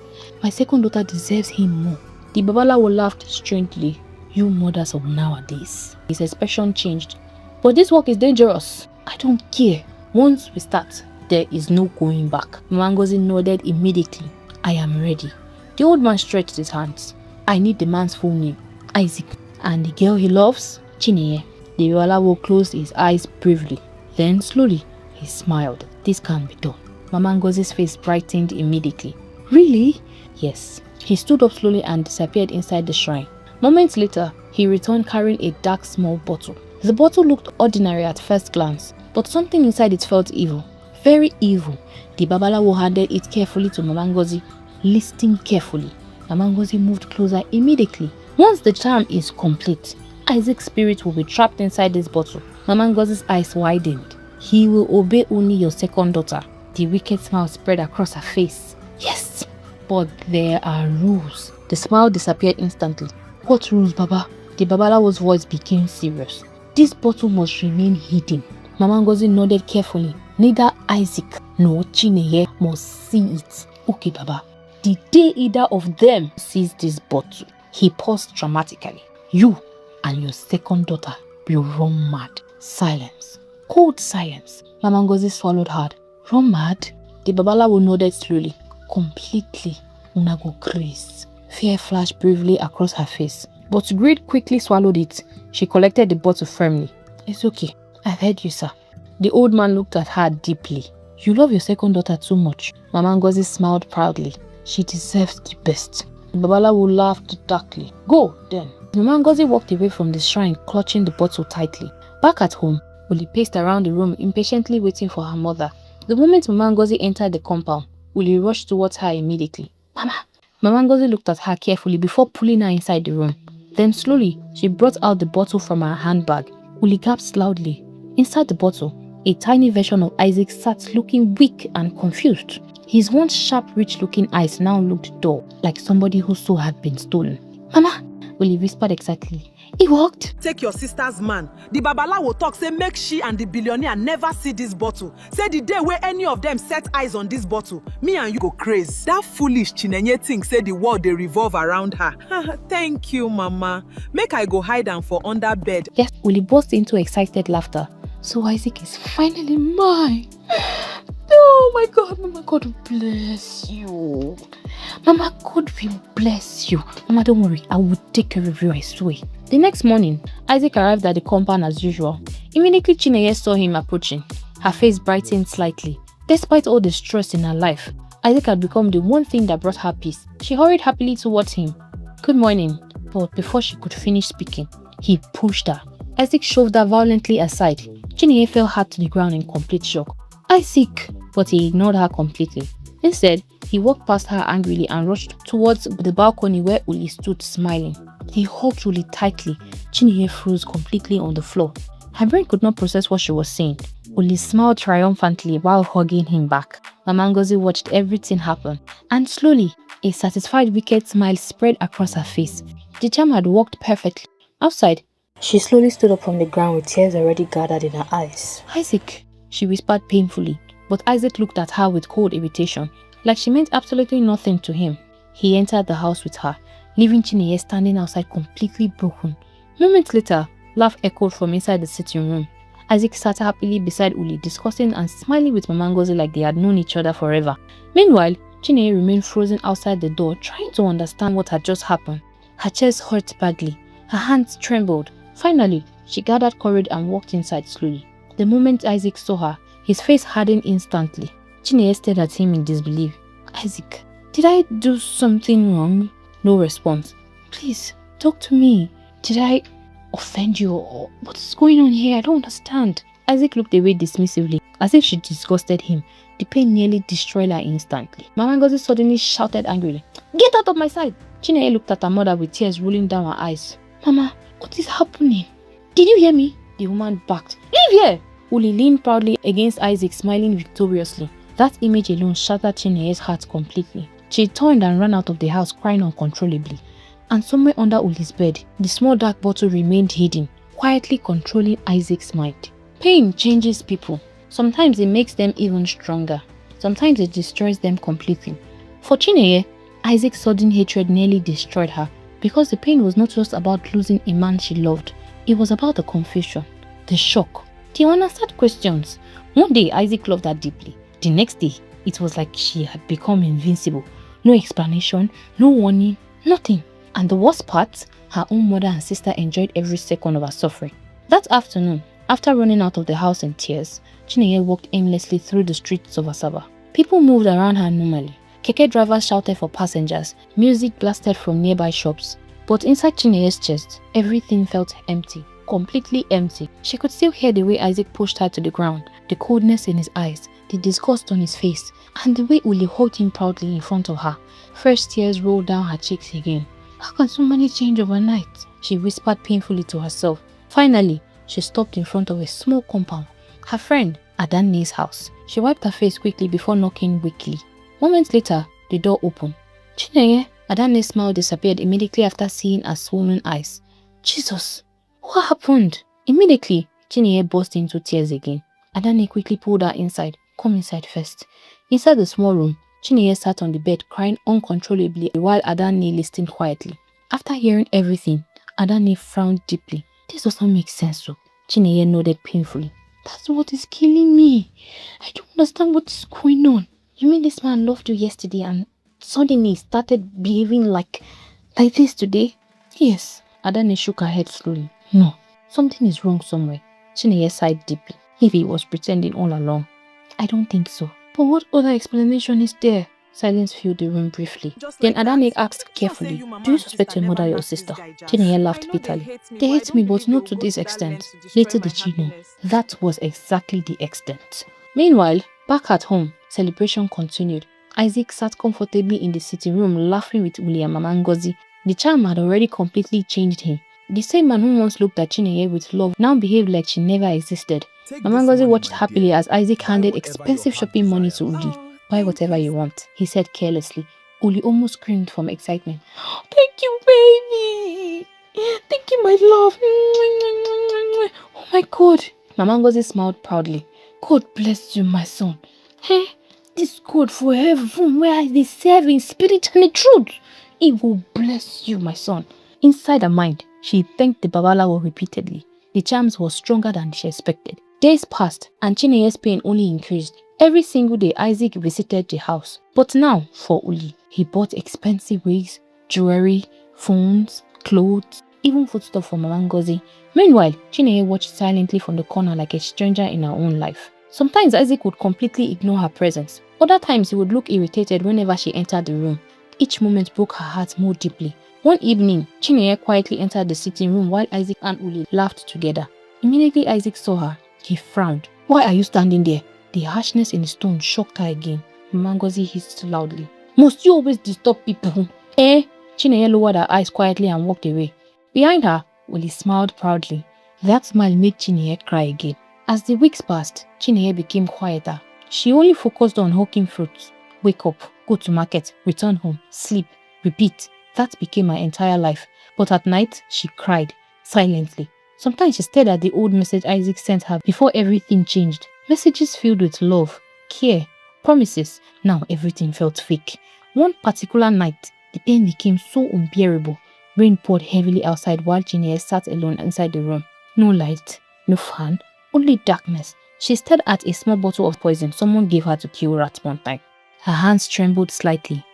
My second daughter deserves him more. The babalawo laughed strangely. You mothers of nowadays. His expression changed. But this work is dangerous. I don't care. Once we start, there is no going back. Mama Ngozi nodded immediately. I am ready. The old man stretched his hands. I need the man's full name. Isaac. And the girl he loves? Chinenye. The babalawo closed his eyes briefly. Then slowly, he smiled. This can be done. Mama Ngozi's face brightened immediately. Really? Yes. He stood up slowly and disappeared inside the shrine. Moments later, he returned carrying a dark small bottle. The bottle looked ordinary at first glance, but something inside it felt evil. Very evil. The babalawo handed it carefully to Mama Ngozi. Listening carefully, Mama Ngozi moved closer immediately. Once the charm is complete, Isaac's spirit will be trapped inside this bottle. Mama Ngozi's eyes widened. He will obey only your second daughter. The wicked smile spread across her face. Yes, but there are rules. The smile disappeared instantly. What rules, Baba? The babalawo's voice became serious. This bottle must remain hidden. Mama Ngozi nodded carefully. Neither Isaac nor Chinenye must see it. Okay, Baba. The day either of them sees this bottle, he paused dramatically. You and your second daughter will run mad. Silence. Cold silence. Mama Ngozi swallowed hard. Run mad? The babalawo nodded slowly. Completely. Una go crazy. Fear flashed briefly across her face, but greed quickly swallowed it. She collected the bottle firmly. It's okay. I've heard you, sir. The old man looked at her deeply. You love your second daughter too much. Mama Ngozi smiled proudly. She deserves the best. The babalawo laughed darkly. Go, then. Mama Ngozi walked away from the shrine, clutching the bottle tightly. Back at home, Uli paced around the room, impatiently waiting for her mother. The moment Mama Ngozi entered the compound, Uli rushed towards her immediately. Mama! Mama Ngozi looked at her carefully before pulling her inside the room. Then slowly, she brought out the bottle from her handbag. Uli gasped loudly. Inside the bottle, a tiny version of Isaac sat looking weak and confused. His once sharp, rich-looking eyes now looked dull, like somebody whose soul had been stolen. Mama, Uli whispered excitedly. It worked. Take your sister's man. The babalawo talk say make she and the billionaire never see this bottle. Say the day where any of them set eyes on this bottle, me and you go crazy. That foolish Chinenye thing say the world they revolve around her. Thank you, Mama. Make I go hide am for under bed. Yes, Uli burst into excited laughter. So Isaac is finally mine. Oh my God, Mama, God will bless you. Mama, God will bless you. Mama, don't worry, I will take care of you, I swear. The next morning, Isaac arrived at the compound as usual. Immediately, Chinenye saw him approaching. Her face brightened slightly. Despite all the stress in her life, Isaac had become the one thing that brought her peace. She hurried happily towards him. Good morning. But before she could finish speaking, he pushed her. Isaac shoved her violently aside. Chinenye fell hard to the ground in complete shock. Isaac! But he ignored her completely. Instead, he walked past her angrily and rushed towards the balcony where Uli stood smiling. He hugged Uli tightly. Chinenye froze completely on the floor. Her brain could not process what she was saying. Uli smiled triumphantly while hugging him back. Mama Ngozi watched everything happen, and slowly, a satisfied wicked smile spread across her face. The charm had worked perfectly. Outside, she slowly stood up from the ground with tears already gathered in her eyes. Isaac, she whispered painfully, but Isaac looked at her with cold irritation, like she meant absolutely nothing to him. He entered the house with her, leaving Chinenye standing outside completely broken. Moments later, laugh echoed from inside the sitting room. Isaac sat happily beside Uli, discussing and smiling with Mama Ngozi like they had known each other forever. Meanwhile, Chinenye remained frozen outside the door, trying to understand what had just happened. Her chest hurt badly. Her hands trembled. Finally, she gathered courage and walked inside slowly. The moment Isaac saw her, his face hardened instantly. Chinenye stared at him in disbelief. Isaac, did I do something wrong? No response. Please, talk to me. Did I offend you or what's going on here? I don't understand. Isaac looked away dismissively, as if she disgusted him. The pain nearly destroyed her instantly. Mama Ngozi suddenly shouted angrily, "Get out of my sight!" Chinenye looked at her mother with tears rolling down her eyes. Mama, what is happening? Did you hear me? The woman barked. Leave here! Uli leaned proudly against Isaac, smiling victoriously. That image alone shattered Chinenye's heart completely. She turned and ran out of the house crying uncontrollably. And somewhere under Uli's bed, the small dark bottle remained hidden, quietly controlling Isaac's mind. Pain changes people. Sometimes it makes them even stronger. Sometimes it destroys them completely. For Chinenye, Isaac's sudden hatred nearly destroyed her, because the pain was not just about losing a man she loved. It was about the confusion, the shock, the unanswered questions. One day, Isaac loved her deeply. The next day, it was like she had become invincible. No explanation, no warning, nothing. And the worst part, her own mother and sister enjoyed every second of her suffering. That afternoon, after running out of the house in tears, Chinenye walked aimlessly through the streets of Asaba. People moved around her normally. Keke drivers shouted for passengers. Music blasted from nearby shops. But inside Chinenye's chest, everything felt empty. Completely empty. She could still hear the way Isaac pushed her to the ground, the coldness in his eyes, the disgust on his face, and the way Uli hugged him proudly in front of her. Fresh tears rolled down her cheeks again. How can so many change overnight? She whispered painfully to herself. Finally, she stopped in front of a small compound. Her friend, Adanne's house. She wiped her face quickly before knocking weakly. Moments later, the door opened. Chinenye, Adanne's smile disappeared immediately after seeing her swollen eyes. Jesus, what happened? Immediately, Chinenye burst into tears again. Adanne quickly pulled her inside. Come inside first. Inside the small room, Chinenye sat on the bed crying uncontrollably while Adanne listened quietly. After hearing everything, Adanne frowned deeply. This doesn't make sense, so Chinenye nodded painfully. That's what is killing me. I don't understand what's going on. You mean this man loved you yesterday and suddenly started behaving like this today? Yes. Adanne shook her head slowly. No, something is wrong somewhere. Chinenye sighed deeply. If he was pretending all along. I don't think so. But what other explanation is there? Silence filled the room briefly. Then Adanne asked carefully, do you suspect your mother or your sister? Chinenye laughed bitterly. They hate me, but not to this extent. Little did she know, that was exactly the extent. Meanwhile, back at home, celebration continued. Isaac sat comfortably in the sitting room laughing with Uli and Mama Ngozi. The charm had already completely changed him. The same man who once looked at Chinenye with love now behaved like she never existed. Mama Ngozi watched happily as Isaac handed expensive shopping money to Uli. Buy whatever you want, he said carelessly. Uli almost screamed from excitement. Thank you, baby! Thank you, my love! Oh my God! Mama Ngozi smiled proudly. God bless you, my son. Hey, this God for heaven where they serve in spirit and in truth. He will bless you, my son. Inside her mind, she thanked the Babalawo repeatedly. The charms were stronger than she expected. Days passed and Chinenye's pain only increased. Every single day Isaac visited the house. But now, for Uli, he bought expensive wigs, jewelry, phones, clothes, even foodstuff for Mama Ngozi. Meanwhile, Chinenye watched silently from the corner like a stranger in her own life. Sometimes Isaac would completely ignore her presence. Other times he would look irritated whenever she entered the room. Each moment broke her heart more deeply. One evening, Chinenye quietly entered the sitting room while Isaac and Uli laughed together. Immediately Isaac saw her. He frowned. Why are you standing there? The harshness in his tone shocked her again. Mama Ngozi hissed loudly. Must you always disturb people? Eh? Chinenye lowered her eyes quietly and walked away. Behind her, Uli smiled proudly. That smile made Chinenye cry again. As the weeks passed, Chinenye became quieter. She only focused on hawking fruits. Wake up, go to market, return home, sleep, repeat. That became her entire life. But at night, she cried, silently. Sometimes she stared at the old message Isaac sent her before everything changed. Messages filled with love, care, promises. Now everything felt fake. One particular night, the pain became so unbearable. Rain poured heavily outside while Chinenye sat alone inside the room. No light, no fan, only darkness. She stared at a small bottle of poison someone gave her to kill rats one time. Her hands trembled slightly.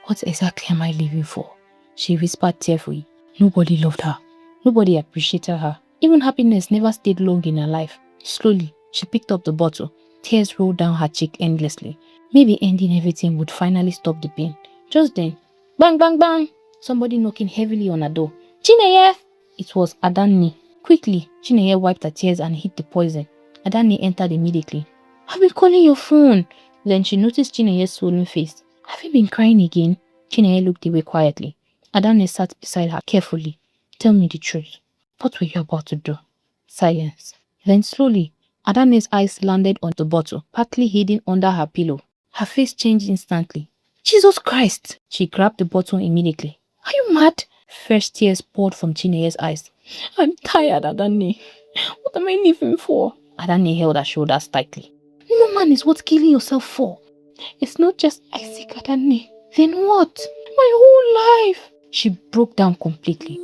What exactly am I living for? She whispered tearfully. Nobody loved her. Nobody appreciated her. Even happiness never stayed long in her life. Slowly, she picked up the bottle. Tears rolled down her cheek endlessly. Maybe ending everything would finally stop the pain. Just then, bang, bang, bang! Somebody knocking heavily on her door. Chinenye! It was Adanni. Quickly, Chinenye wiped her tears and hid the poison. Adanni entered immediately. I've been calling your phone. Then she noticed Chinenye's swollen face. Have you been crying again? Chinenye looked away quietly. Adanni sat beside her carefully. Tell me the truth. What were you about to do? Silence. Then slowly, Adanne's eyes landed on the bottle, partly hidden under her pillow. Her face changed instantly. Jesus Christ! She grabbed the bottle immediately. Are you mad? Fresh tears poured from Chinenye's eyes. I'm tired, Adanne. What am I living for? Adanne held her shoulders tightly. No man is worth killing yourself for. It's not just Isaac, Adanne. Then what? My whole life. She broke down completely.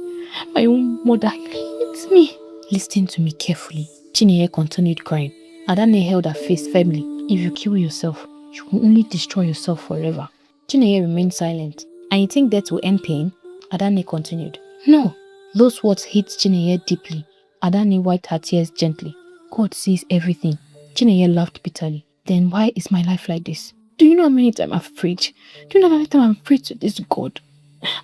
My own mother hates me. Listen to me carefully. Chinenye continued crying. Adanne held her face firmly. If you kill yourself, you will only destroy yourself forever. Chinenye remained silent. And you think that will end pain? Adanne continued. No. Those words hit Chinenye deeply. Adanne wiped her tears gently. God sees everything. Chinenye laughed bitterly. Then why is my life like this? Do you know how many times I've prayed? Do you know how many times I've prayed to this God?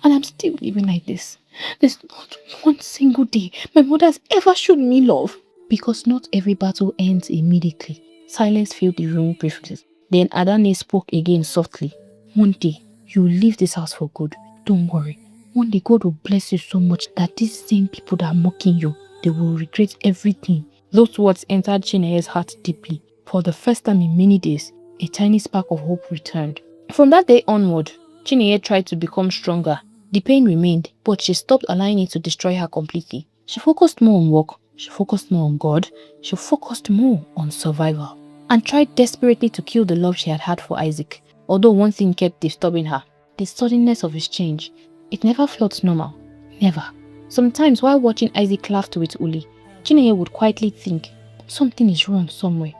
And I'm still living like this. There's not one single day my mother has ever shown me love. Because not every battle ends immediately. Silence filled the room briefly. Then Adanne spoke again softly. One day, you will leave this house for good. Don't worry. One day God will bless you so much that these same people that are mocking you, they will regret everything. Those words entered Chinenye's heart deeply. For the first time in many days, a tiny spark of hope returned. From that day onward, Chinenye tried to become stronger. The pain remained, but she stopped allowing it to destroy her completely. She focused more on work, she focused more on God, she focused more on survival, and tried desperately to kill the love she had had for Isaac. Although one thing kept disturbing her, the suddenness of his change. It never felt normal. Never. Sometimes while watching Isaac laugh with Uli, Chinenye would quietly think, something is wrong somewhere.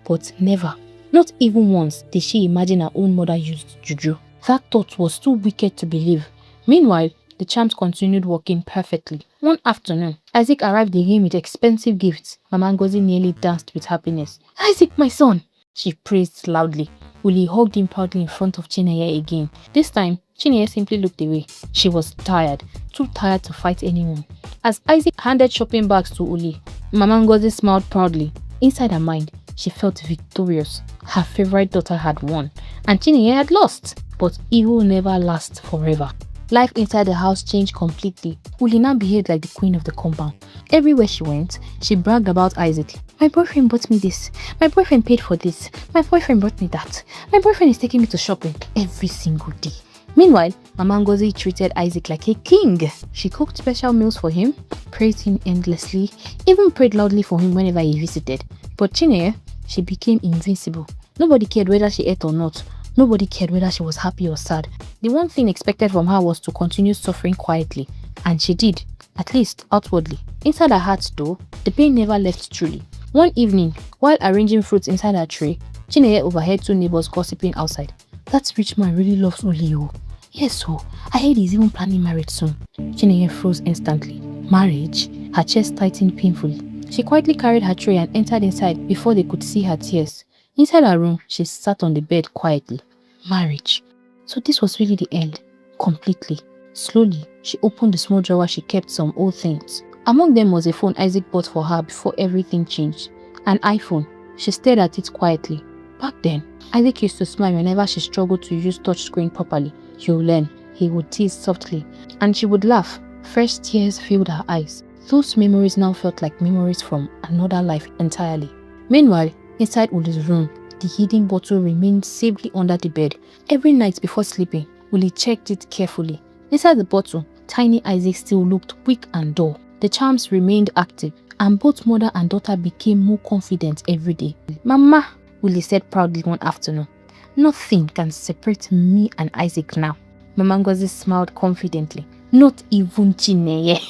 But never, not even once, did she imagine her own mother used juju. That thought was too wicked to believe. Meanwhile, the charms continued working perfectly. One afternoon, Isaac arrived again with expensive gifts. Mama Ngozi nearly danced with happiness. Isaac, my son! She praised loudly. Uli hugged him proudly in front of Chinenye again. This time, Chinenye simply looked away. She was tired, too tired to fight anyone. As Isaac handed shopping bags to Uli, Mama Ngozi smiled proudly. Inside her mind, she felt victorious. Her favorite daughter had won, and Chinenye had lost. But evil never lasts forever. Life inside the house changed completely. Uli now behaved like the queen of the compound. Everywhere she went, she bragged about Isaac. My boyfriend bought me this. My boyfriend paid for this. My boyfriend brought me that. My boyfriend is taking me to shopping every single day. Meanwhile, Mama Ngozi treated Isaac like a king. She cooked special meals for him, praised him endlessly, even prayed loudly for him whenever he visited. But Chinenye, she became invincible. Nobody cared whether she ate or not. Nobody cared whether she was happy or sad. The one thing expected from her was to continue suffering quietly. And she did, at least outwardly. Inside her heart though, the pain never left truly. One evening, while arranging fruits inside her tray, Chinenye overheard two neighbors gossiping outside. "That rich man really loves Olio." "Yes, so I heard he's even planning marriage soon." Chinenye froze instantly. Marriage? Her chest tightened painfully. She quietly carried her tray and entered inside before they could see her tears. Inside her room, she sat on the bed quietly. Marriage. So this was really the end. Completely. Slowly, she opened the small drawer she kept some old things. Among them was a phone Isaac bought for her before everything changed. An iPhone. She stared at it quietly. Back then, Isaac used to smile whenever she struggled to use touchscreen properly. "You'll learn," he would tease softly. And she would laugh. Fresh tears filled her eyes. Those memories now felt like memories from another life entirely. Meanwhile, inside Uli's room, the hidden bottle remained safely under the bed. Every night before sleeping, Uli checked it carefully. Inside the bottle, tiny Isaac still looked weak and dull. The charms remained active, and both mother and daughter became more confident every day. "Mama," Uli said proudly one afternoon, "nothing can separate me and Isaac now." Mama Ngozi smiled confidently. "Not even Chinenye."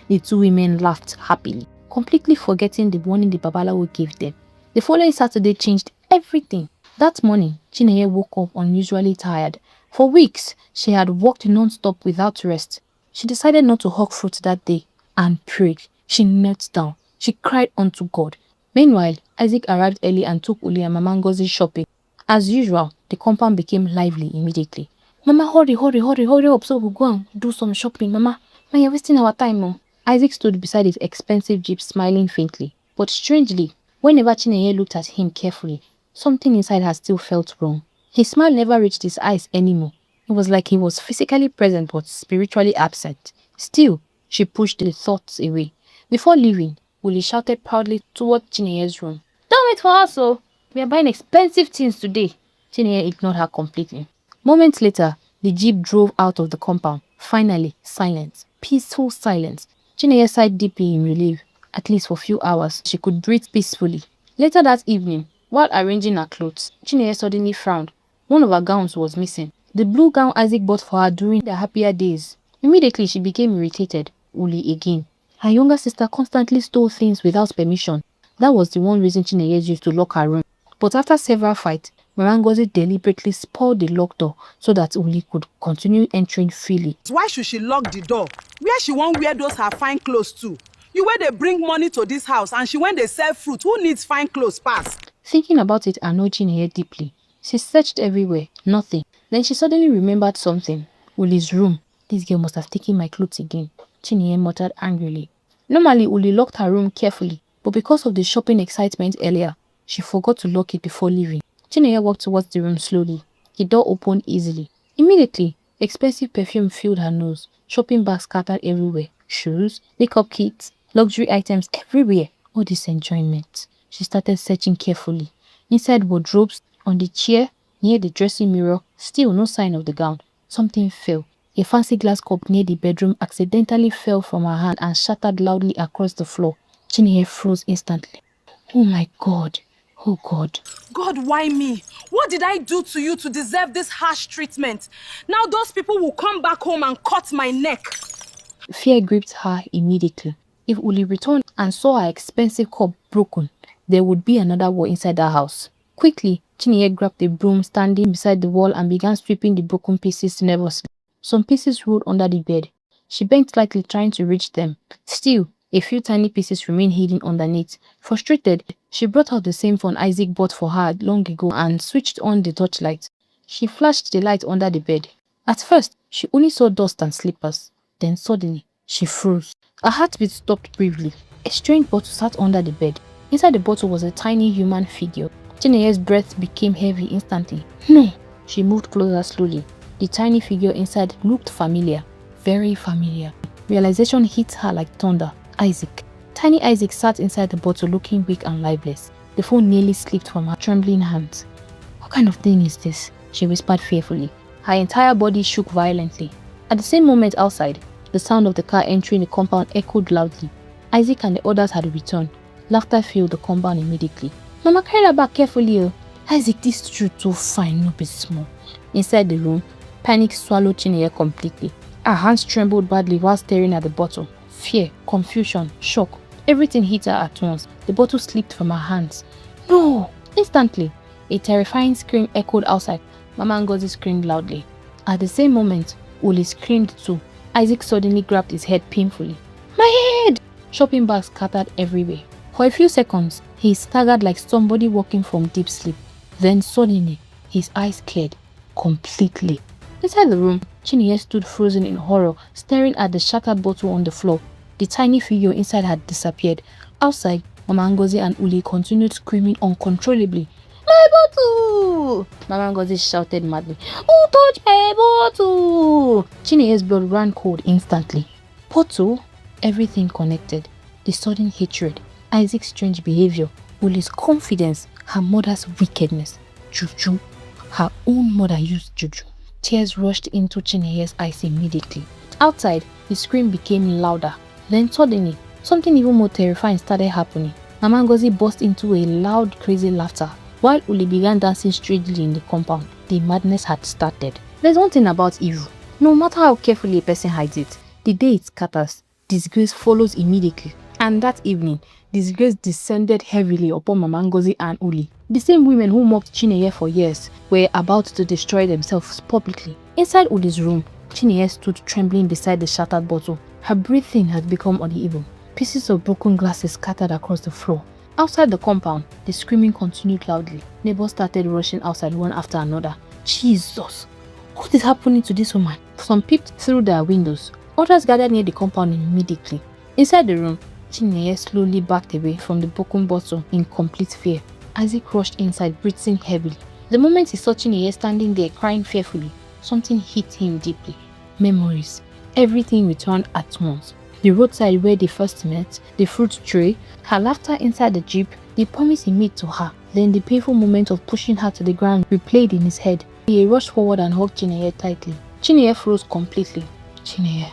The two women laughed happily, completely forgetting the warning the Babalawo gave them. The following Saturday changed everything. That morning, Chinenye woke up unusually tired. For weeks, she had worked non-stop without rest. She decided not to hawk fruit that day and prayed. She knelt down. She cried unto God. Meanwhile, Isaac arrived early and took Uli and Mama Ngozi shopping. As usual, the compound became lively immediately. "Mama, hurry up so we'll go and do some shopping, Mama. Man, you're wasting our time, oh." Isaac stood beside his expensive jeep smiling faintly. But strangely, whenever Chinenye looked at him carefully, something inside her still felt wrong. His smile never reached his eyes anymore. It was like he was physically present but spiritually absent. Still, she pushed the thoughts away. Before leaving, Uli shouted proudly toward Chinenye's room. "Don't wait for us, oh. We are buying expensive things today." Chinenye ignored her completely. Moments later, the jeep drove out of the compound. Finally, silence. Peaceful silence. Chinenye sighed deeply in relief. At least for a few hours, she could breathe peacefully. Later that evening, while arranging her clothes, Chinenye suddenly frowned. One of her gowns was missing. The blue gown Isaac bought for her during their happier days. Immediately, she became irritated. Uli again. Her younger sister constantly stole things without permission. That was the one reason Chinenye used to lock her room. But after several fights, Mama Ngozi deliberately spoiled the locked door so that Uli could continue entering freely. Why should she lock the door? Where she won't wear those her fine clothes to? You where they bring money to this house and she when they sell fruit, who needs fine clothes pass? Thinking about it annoyed Chinenye deeply. She searched everywhere, nothing. Then she suddenly remembered something. Uli's room. This girl must have taken my clothes again, Chinenye muttered angrily. Normally, Uli locked her room carefully, but because of the shopping excitement earlier, she forgot to lock it before leaving. Chinenye walked towards the room slowly. The door opened easily. Immediately, expensive perfume filled her nose. Shopping bags scattered everywhere. Shoes, makeup kits, luxury items everywhere. All this enjoyment. She started searching carefully. Inside wardrobes, on the chair, near the dressing mirror, still no sign of the gown. Something fell. A fancy glass cup near the bedroom accidentally fell from her hand and shattered loudly across the floor. Chinenye froze instantly. Oh my God. Oh God. God, why me? What did I do to you to deserve this harsh treatment? Now those people will come back home and cut my neck. Fear gripped her immediately. If Uli returned and saw her expensive cup broken, there would be another war inside the house. Quickly, Chinenye grabbed a broom standing beside the wall and began sweeping the broken pieces nervously. Some pieces rolled under the bed. She bent slightly trying to reach them. Still, a few tiny pieces remained hidden underneath. Frustrated, she brought out the same phone Isaac bought for her long ago and switched on the torchlight. She flashed the light under the bed. At first, she only saw dust and slippers. Then suddenly, she froze. Her heartbeat stopped briefly. A strange bottle sat under the bed. Inside the bottle was a tiny human figure. Chinenye's breath became heavy instantly. No! She moved closer slowly. The tiny figure inside looked familiar. Very familiar. Realization hit her like thunder. Isaac. Tiny Isaac sat inside the bottle looking weak and lifeless. The phone nearly slipped from her trembling hands. What kind of thing is this? She whispered fearfully. Her entire body shook violently. At the same moment outside, the sound of the car entering the compound echoed loudly. Isaac and the others had returned. Laughter filled the compound immediately. Mama, carry her back carefully. Oh. Isaac, this truth too fine, no be small. Inside the room, panic swallowed Chinenye completely. Her hands trembled badly while staring at the bottle. Fear, confusion, shock, everything hit her at once. The bottle slipped from her hands. No! Instantly, a terrifying scream echoed outside. Mama Ngozi screamed loudly. At the same moment, Uli screamed too. Isaac suddenly grabbed his head painfully. My head! Shopping bags scattered everywhere. For a few seconds, he staggered like somebody walking from deep sleep. Then suddenly, his eyes cleared completely. Inside the room, Chinenye stood frozen in horror, staring at the shattered bottle on the floor. The tiny figure inside had disappeared. Outside, Mama Ngozi and Uli continued screaming uncontrollably. My bottle! Mama Ngozi shouted madly. Who touched my bottle? Chinenye's blood ran cold instantly. Bottle? Everything connected. The sudden hatred, Isaac's strange behavior, Uli's confidence, her mother's wickedness. Juju. Her own mother used juju. Tears rushed into Chinenye's eyes immediately. Outside, the scream became louder. Then suddenly, something even more terrifying started happening. Mama Ngozi burst into a loud, crazy laughter, while Uli began dancing strangely in the compound. The madness had started. There's one thing about evil. No matter how carefully a person hides it, the day it scatters, disgrace follows immediately. And that evening, disgrace descended heavily upon Mama Ngozi and Uli. The same women who mocked Chinenye for years were about to destroy themselves publicly. Inside Uli's room, Chinenye stood trembling beside the shattered bottle. Her breathing had become uneven. Pieces of broken glasses scattered across the floor. Outside the compound, the screaming continued loudly. Neighbors started rushing outside one after another. Jesus! What is happening to this woman? Some peeped through their windows. Others gathered near the compound immediately. Inside the room, Chinenye slowly backed away from the broken bottle in complete fear. Isaac rushed inside, breathing heavily. The moment he saw Chinenye standing there crying fearfully, something hit him deeply. Memories. Everything returned at once. The roadside where they first met, the fruit tray, her laughter inside the jeep, the promise he made to her, then the painful moment of pushing her to the ground replayed in his head. He rushed forward and hugged Chinenye tightly. Chinenye froze completely. Chinenye,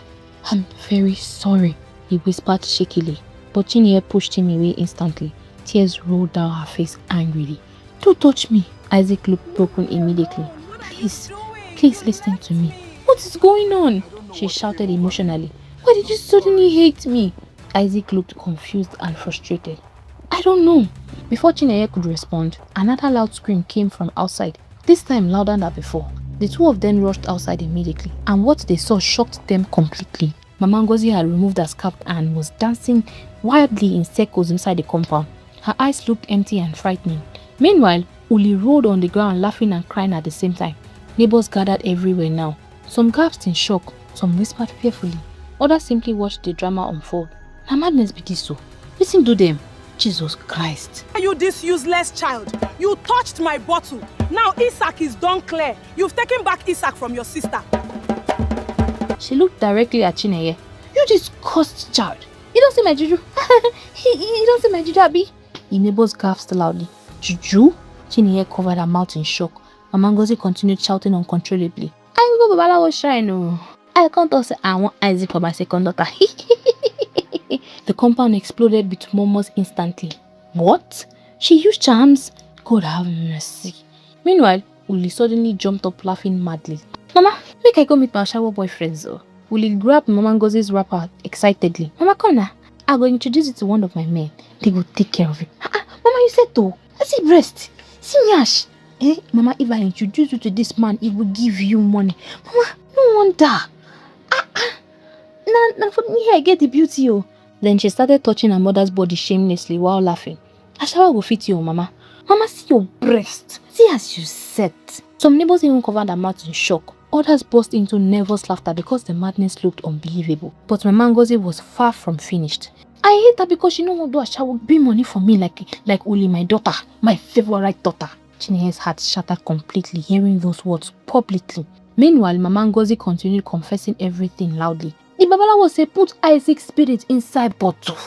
I'm very sorry, he whispered shakily. But Chinenye pushed him away instantly. Tears rolled down her face angrily. Don't touch me. Isaac looked broken immediately. Please listen to me. What is going on? She shouted emotionally. Why did you suddenly hate me? Isaac looked confused and frustrated. I don't know. Before Chinenye could respond, another loud scream came from outside, this time louder than before. The two of them rushed outside immediately, and what they saw shocked them completely. Mama Ngozi had removed her scarf and was dancing wildly in circles inside the compound. Her eyes looked empty and frightening. Meanwhile, Uli rolled on the ground laughing and crying at the same time. Neighbors gathered everywhere now. Some gasped in shock, some whispered fearfully. Others simply watched the drama unfold. Na madness be this so. Listen to them. Jesus Christ. You this useless child. You touched my bottle. Now Isaac is done clear. You've taken back Isaac from your sister. She looked directly at Chinenye. You this cursed child. You don't see my juju. He don't see my juju, Abi. The neighbors gasped loudly. Juju? Chinenye covered her mouth in shock. Mama Ngozi continued shouting uncontrollably. I go Babalawo shrine. I can't also say I want Isaac for my second daughter. The compound exploded with murmurs instantly. What? She used charms? God have mercy. Meanwhile, Uli suddenly jumped up laughing madly. Mama, make I go meet my shower boyfriends. Uli grabbed Mama Ngozi's wrapper excitedly. Mama, come now. I'm going to introduce you to one of my men. They will take care of it. Mama, you said to. I see breast. See nyash. Mama, if I introduce you to this man, he will give you money. Mama, no wonder. Now for me here, I get the beauty. Then she started touching her mother's body shamelessly while laughing. A shower will fit you, Mama. Mama, see your breast. See as you set. Some neighbors even covered their mouths in shock. Others burst into nervous laughter because the madness looked unbelievable. But Mama Ngozi was far from finished. I hate her because she no want to do a shower bring money for me like Uli, my daughter, my favorite daughter. Chinenye's heart shattered completely hearing those words publicly. Meanwhile, Mama Ngozi continued confessing everything loudly. The Babalawo say put Isaac's spirit inside bottle.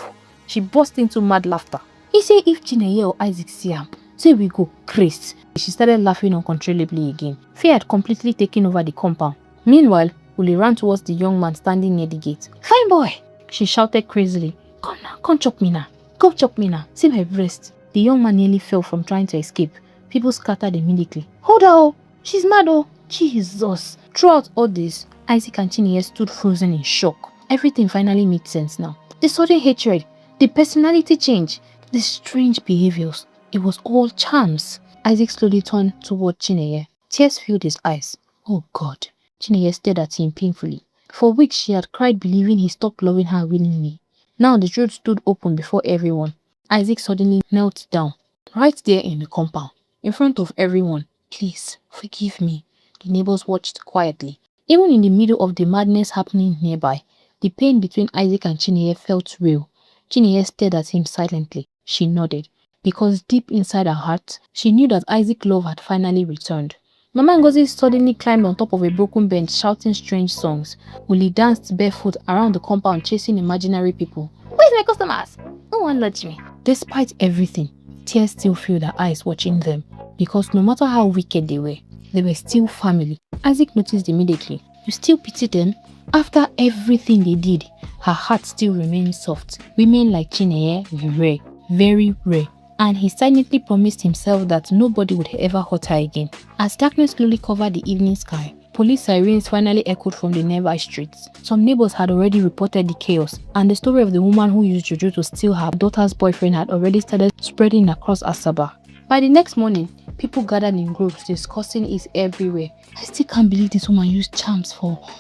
She burst into mad laughter. He say if Chinenye or Isaac see him, say we go crazy. She started laughing uncontrollably again. Fear had completely taken over the compound. Meanwhile, Uli ran towards the young man standing near the gate. "Fine boy!" she shouted crazily. "Come now, come chop me now. Go chop me now. See my breast." The young man nearly fell from trying to escape. People scattered immediately. "Hold her, oh! She's mad, oh! Jesus!" Throughout all this, Isaac and Chinenye stood frozen in shock. Everything finally made sense now. The sudden hatred, the personality change, the strange behaviors. It was all charms. Isaac slowly turned toward Chinenye. Tears filled his eyes. Oh God. Chinenye stared at him painfully. For weeks she had cried believing he stopped loving her willingly. Now the truth stood open before everyone. Isaac suddenly knelt down, right there in the compound, in front of everyone. "Please, forgive me." The neighbors watched quietly. Even in the middle of the madness happening nearby, the pain between Isaac and Chinenye felt real. Chinenye stared at him silently. She nodded, because deep inside her heart, she knew that Isaac's love had finally returned. Mama Ngozi suddenly climbed on top of a broken bench shouting strange songs. Uli danced barefoot around the compound chasing imaginary people. "Where's my customers? No one lodged me." Despite everything, tears still filled her eyes watching them, because no matter how wicked they were still family. Isaac noticed immediately. "You still pity them?" After everything they did, her heart still remained soft. Women like Chinenye were rare, very rare. And he silently promised himself that nobody would ever hurt her again. As darkness slowly covered the evening sky, police sirens finally echoed from the nearby streets. Some neighbors had already reported the chaos, and the story of the woman who used juju to steal her daughter's boyfriend had already started spreading across Asaba. By the next morning, people gathered in groups discussing it everywhere. "I still can't believe this woman used charms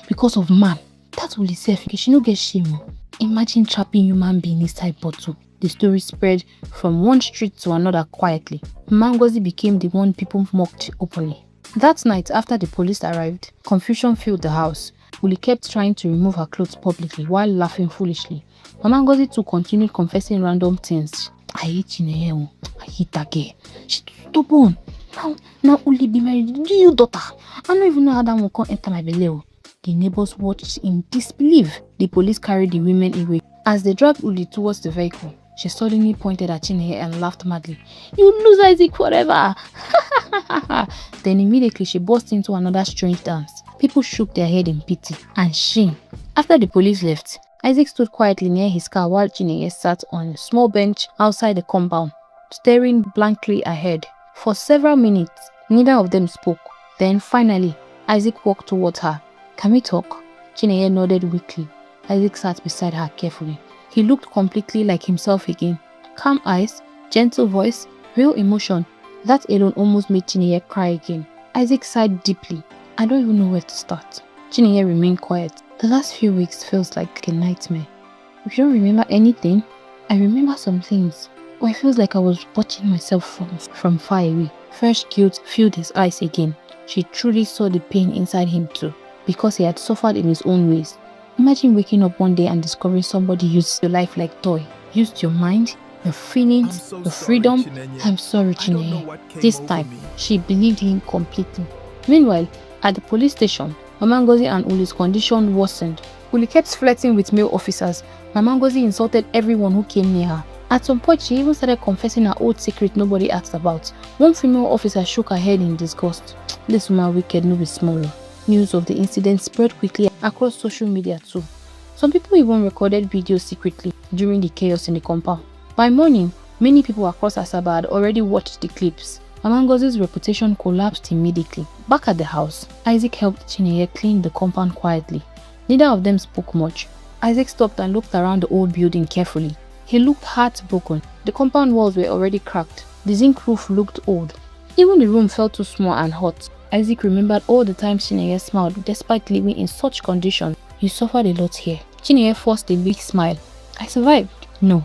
because of man. That will itself, she no get shame. Imagine trapping human being inside bottle." The story spread from one street to another quietly. Mama Ngozi became the one people mocked openly. That night, after the police arrived, confusion filled the house. Uli kept trying to remove her clothes publicly while laughing foolishly. Mama Ngozi too continued confessing random things. "I hate Chinenye. I hate that girl. She's stubborn. Now Uli be married. Do you daughter? I don't even know how that one can enter my belly." The neighbors watched in disbelief. The police carried the women away. As they dragged Uli towards the vehicle, she suddenly pointed at Chinenye and laughed madly. "You lose Isaac forever!" Then immediately she burst into another strange dance. People shook their head in pity and shame. After the police left, Isaac stood quietly near his car while Chinenye sat on a small bench outside the compound, staring blankly ahead. For several minutes, neither of them spoke. Then finally, Isaac walked towards her. "Can we talk?" Chinenye nodded weakly. Isaac sat beside her carefully. He looked completely like himself again. Calm eyes, gentle voice, real emotion. That alone almost made Chinenye cry again. Isaac sighed deeply. "I don't even know where to start." Chinenye remained quiet. "The last few weeks feels like a nightmare. If you don't remember anything, I remember some things. But it feels like I was watching myself from far away." Fresh guilt filled his eyes again. She truly saw the pain inside him too, because he had suffered in his own ways. Imagine waking up one day and discovering somebody used your life like toy, used your mind, your feelings, your freedom. "I'm sorry, Chinenye." This time, she believed him completely. Meanwhile, at the police station, Mama Ngozi and Uli's condition worsened. Uli kept flirting with male officers. Mama Ngozi insulted everyone who came near her. At some point, she even started confessing her old secret nobody asked about. One female officer shook her head in disgust. "This woman wicked, no be small." News of the incident spread quickly across social media too. Some people even recorded videos secretly during the chaos in the compound. By morning, many people across Asaba had already watched the clips. Mama Ngozi's reputation collapsed immediately. Back at the house, Isaac helped Chinenye clean the compound quietly. Neither of them spoke much. Isaac stopped and looked around the old building carefully. He looked heartbroken. The compound walls were already cracked. The zinc roof looked old. Even the room felt too small and hot. Isaac remembered all the times Chinenye smiled despite living in such conditions. "You suffered a lot here." Chinenye forced a big smile. "I survived." "No."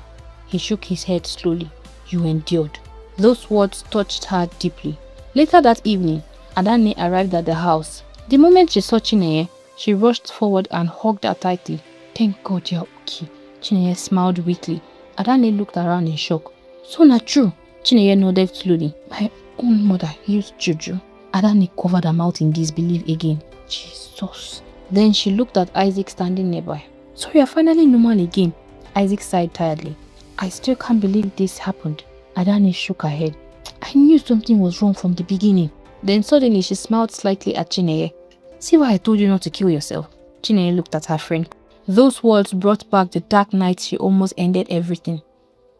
He shook his head slowly. "You endured." Those words touched her deeply. Later that evening, Adanne arrived at the house. The moment she saw Chinenye, she rushed forward and hugged her tightly. "Thank God you're okay." Chinenye smiled weakly. Adanne looked around in shock. "So not true." Chinenye nodded slowly. "My own mother used juju." Adanne covered her mouth in disbelief again. Jesus. Then she looked at Isaac standing nearby. "So you're finally normal again." Isaac sighed tiredly. "I still can't believe this happened." Adanne shook her head. I knew something was wrong from the beginning. Then suddenly she smiled slightly at Chinenye. See why I told you not to kill yourself? Chinenye looked at her friend. Those words brought back the dark night she almost ended everything.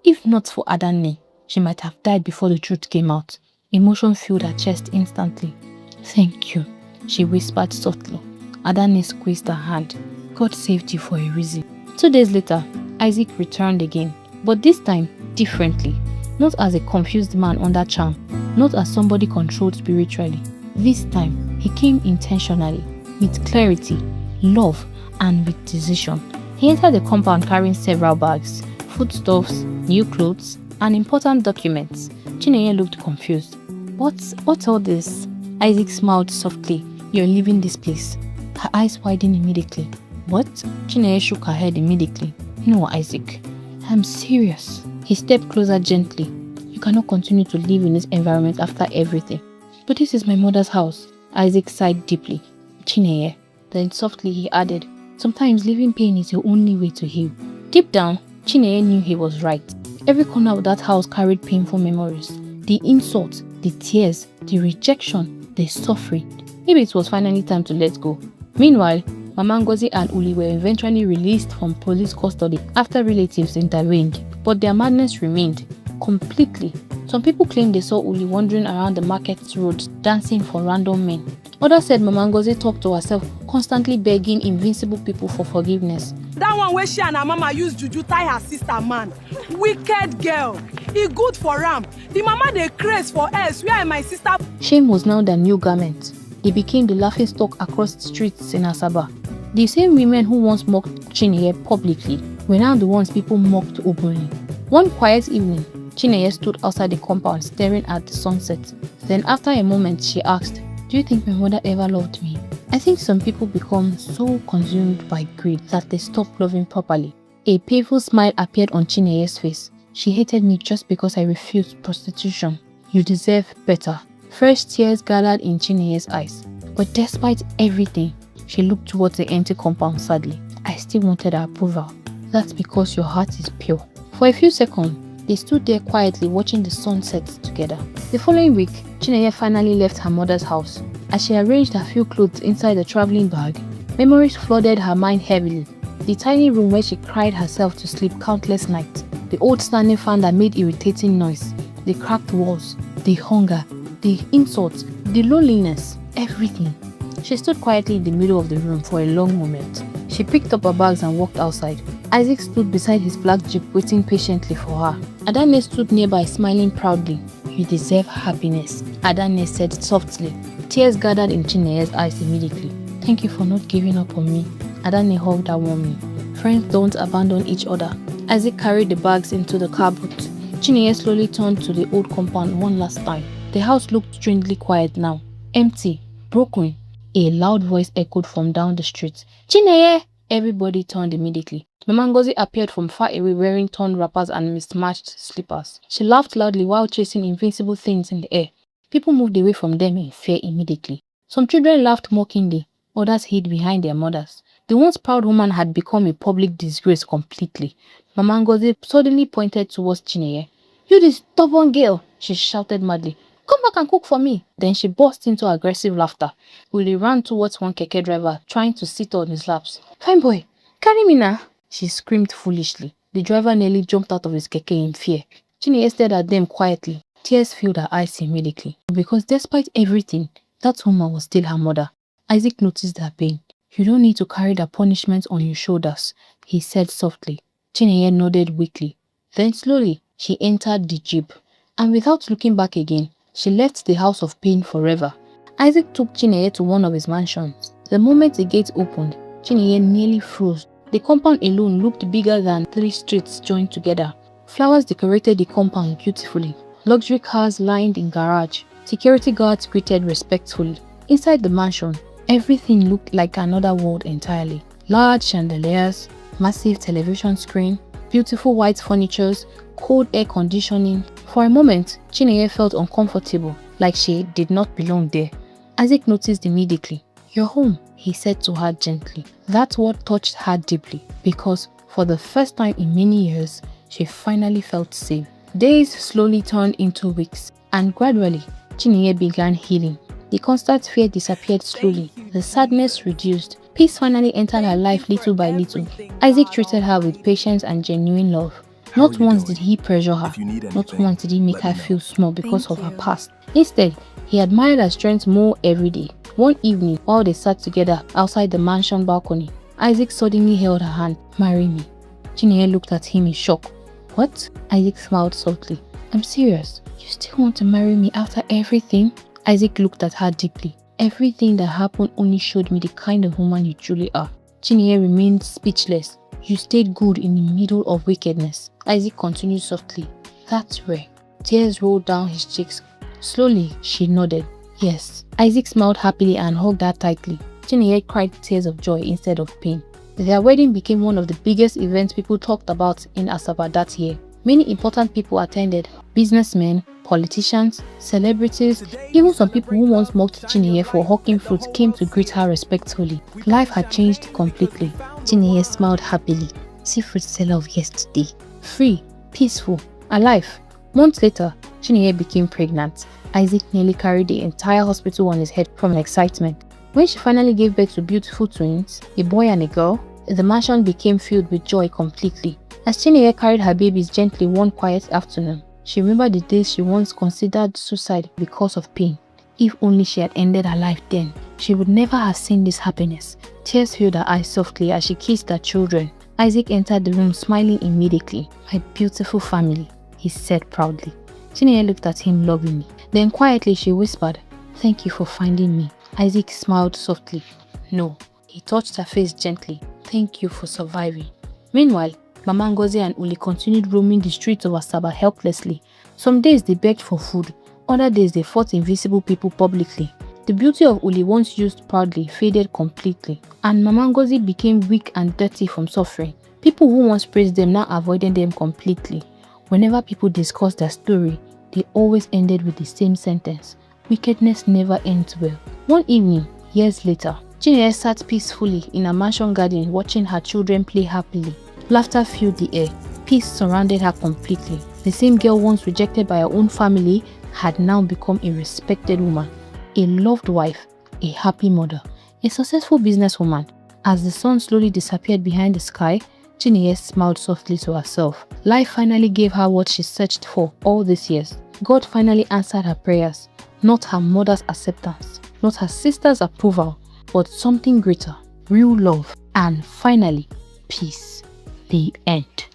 If not for Adanne, she might have died before the truth came out. Emotion filled her chest instantly. Thank you, she whispered softly. Adanne squeezed her hand. God saved you for a reason. 2 days later, Isaac returned again, but this time differently. Not as a confused man under charm, not as somebody controlled spiritually. This time, he came intentionally, with clarity, love, and with decision. He entered the compound carrying several bags, foodstuffs, new clothes, and important documents. Chinenye looked confused. What's all this? Isaac smiled softly. You're leaving this place. Her eyes widened immediately. What? Chinenye shook her head immediately. No, Isaac. I'm serious. He stepped closer gently. You cannot continue to live in this environment after everything. But this is my mother's house. Isaac sighed deeply. Chinenye. Then softly he added, sometimes leaving pain is the only way to heal. Deep down, Chinenye knew he was right. Every corner of that house carried painful memories. The insults, the tears, the rejection, the suffering. Maybe it was finally time to let go. Meanwhile, Mama Ngozi and Uli were eventually released from police custody after relatives intervened, but their madness remained, completely. Some people claimed they saw Uli wandering around the market roads dancing for random men. Others said Mama Ngozi talked to herself, constantly begging invincible people for forgiveness. That one where she and her mama used juju tie her sister man. Wicked girl. E good for am. The mama dey craze for us. Where my sister? Shame was now their new garment. They became the laughingstock across the streets in Asaba. The same women who once mocked Chinenye publicly were now the ones people mocked openly. One quiet evening, Chinenye stood outside the compound staring at the sunset. Then after a moment, she asked, do you think my mother ever loved me? I think some people become so consumed by greed that they stop loving properly. A painful smile appeared on Chinenye's face. She hated me just because I refused prostitution. You deserve better. Fresh tears gathered in Chinenye's eyes. But despite everything, she looked towards the empty compound sadly. I still wanted her approval. That's because your heart is pure. For a few seconds, they stood there quietly watching the sunset together. The following week, Chinenye finally left her mother's house. As she arranged her few clothes inside the traveling bag, memories flooded her mind heavily. The tiny room where she cried herself to sleep countless nights. The old standing fan that made irritating noise. The cracked walls. The hunger. The insults. The loneliness. Everything. She stood quietly in the middle of the room for a long moment. She picked up her bags and walked outside. Isaac stood beside his black jeep waiting patiently for her. Adanne stood nearby smiling proudly. You deserve happiness, Adanne said softly. Tears gathered in Chinenye's eyes immediately. Thank you for not giving up on me. Adanne hugged her warmly. Friends don't abandon each other. Isaac carried the bags into the car boot. Chinenye slowly turned to the old compound one last time. The house looked strangely quiet now. Empty. Broken. A loud voice echoed from down the street. Chinenye! Everybody turned immediately. Mama Ngozi appeared from far away wearing torn wrappers and mismatched slippers. She laughed loudly while chasing invincible things in the air. People moved away from them in fear immediately. Some children laughed mockingly, others hid behind their mothers. The once proud woman had become a public disgrace completely. Mama Ngozi suddenly pointed towards Chinenye. You this stubborn girl, she shouted madly. Come back and cook for me. Then she burst into aggressive laughter. Uli ran towards one keke driver, trying to sit on his laps. Fine boy, carry me now, she screamed foolishly. The driver nearly jumped out of his keke in fear. Chinenye stared at them quietly. Tears filled her eyes immediately. Because despite everything, that woman was still her mother. Isaac noticed her pain. You don't need to carry the punishment on your shoulders, he said softly. Chinenye nodded weakly. Then slowly, she entered the jeep. And without looking back again, she left the house of pain forever. Isaac took Chinenye to one of his mansions. The moment the gate opened, Chinenye nearly froze. The compound alone looked bigger than 3 streets joined together. Flowers decorated the compound beautifully. Luxury cars lined in garage. Security guards greeted respectfully. Inside the mansion, everything looked like another world entirely. Large chandeliers, massive television screen, beautiful white furnitures, cold air conditioning. For a moment, Chinenye felt uncomfortable, like she did not belong there. Isaac noticed immediately. You're home, he said to her gently. That word touched her deeply, because for the first time in many years, she finally felt safe. Days slowly turned into weeks. And gradually, Chinenye began healing. The constant fear disappeared slowly. The sadness reduced. Peace finally entered her life little by little. Isaac treated her with patience and genuine love. Not once did he pressure her. Not once did he make her feel small because of her past. Instead, he admired her strength more every day. One evening, while they sat together outside the mansion balcony, Isaac suddenly held her hand. "Marry me." Chinenye looked at him in shock. "What?" Isaac smiled softly. "I'm serious. You still want to marry me after everything?" Isaac looked at her deeply. "Everything that happened only showed me the kind of woman you truly are." Chinenye remained speechless. "You stayed good in the middle of wickedness." Isaac continued softly. "That's rare." Tears rolled down his cheeks. Slowly, she nodded. "Yes." Isaac smiled happily and hugged her tightly. Chinenye cried tears of joy instead of pain. Their wedding became one of the biggest events people talked about in Asaba that year. Many important people attended: businessmen, politicians, celebrities, even some people who once mocked Chinenye for hawking fruit came to greet her respectfully. Life had changed completely. Chinenye smiled happily. Seafood seller of yesterday. Free, peaceful, alive. Months later, Chinenye became pregnant. Isaac nearly carried the entire hospital on his head from excitement. When she finally gave birth to beautiful twins, a boy and a girl, the mansion became filled with joy completely. As Chinenye carried her babies gently one quiet afternoon, she remembered the days she once considered suicide because of pain. If only she had ended her life then, she would never have seen this happiness. Tears filled her eyes softly as she kissed her children. Isaac entered the room smiling immediately. "My beautiful family," he said proudly. Chinenye looked at him lovingly. Then quietly she whispered, "Thank you for finding me." Isaac smiled softly. "No." He touched her face gently. "Thank you for surviving." Meanwhile, Mama Ngozi and Uli continued roaming the streets of Asaba helplessly. Some days they begged for food, other days they fought invisible people publicly. The beauty of Uli, once used proudly, faded completely, and Mama Ngozi became weak and dirty from suffering. People who once praised them now avoided them completely. Whenever people discussed their story, they always ended with the same sentence: wickedness never ends well. One evening, years later, Chinenye sat peacefully in a mansion garden watching her children play happily. Laughter filled the air. Peace surrounded her completely. The same girl once rejected by her own family had now become a respected woman, a loved wife, a happy mother, a successful businesswoman. As the sun slowly disappeared behind the sky, Chinenye smiled softly to herself. Life finally gave her what she searched for all these years. God finally answered her prayers. Not her mother's acceptance, not her sister's approval, but something greater: real love, and finally, peace. The end.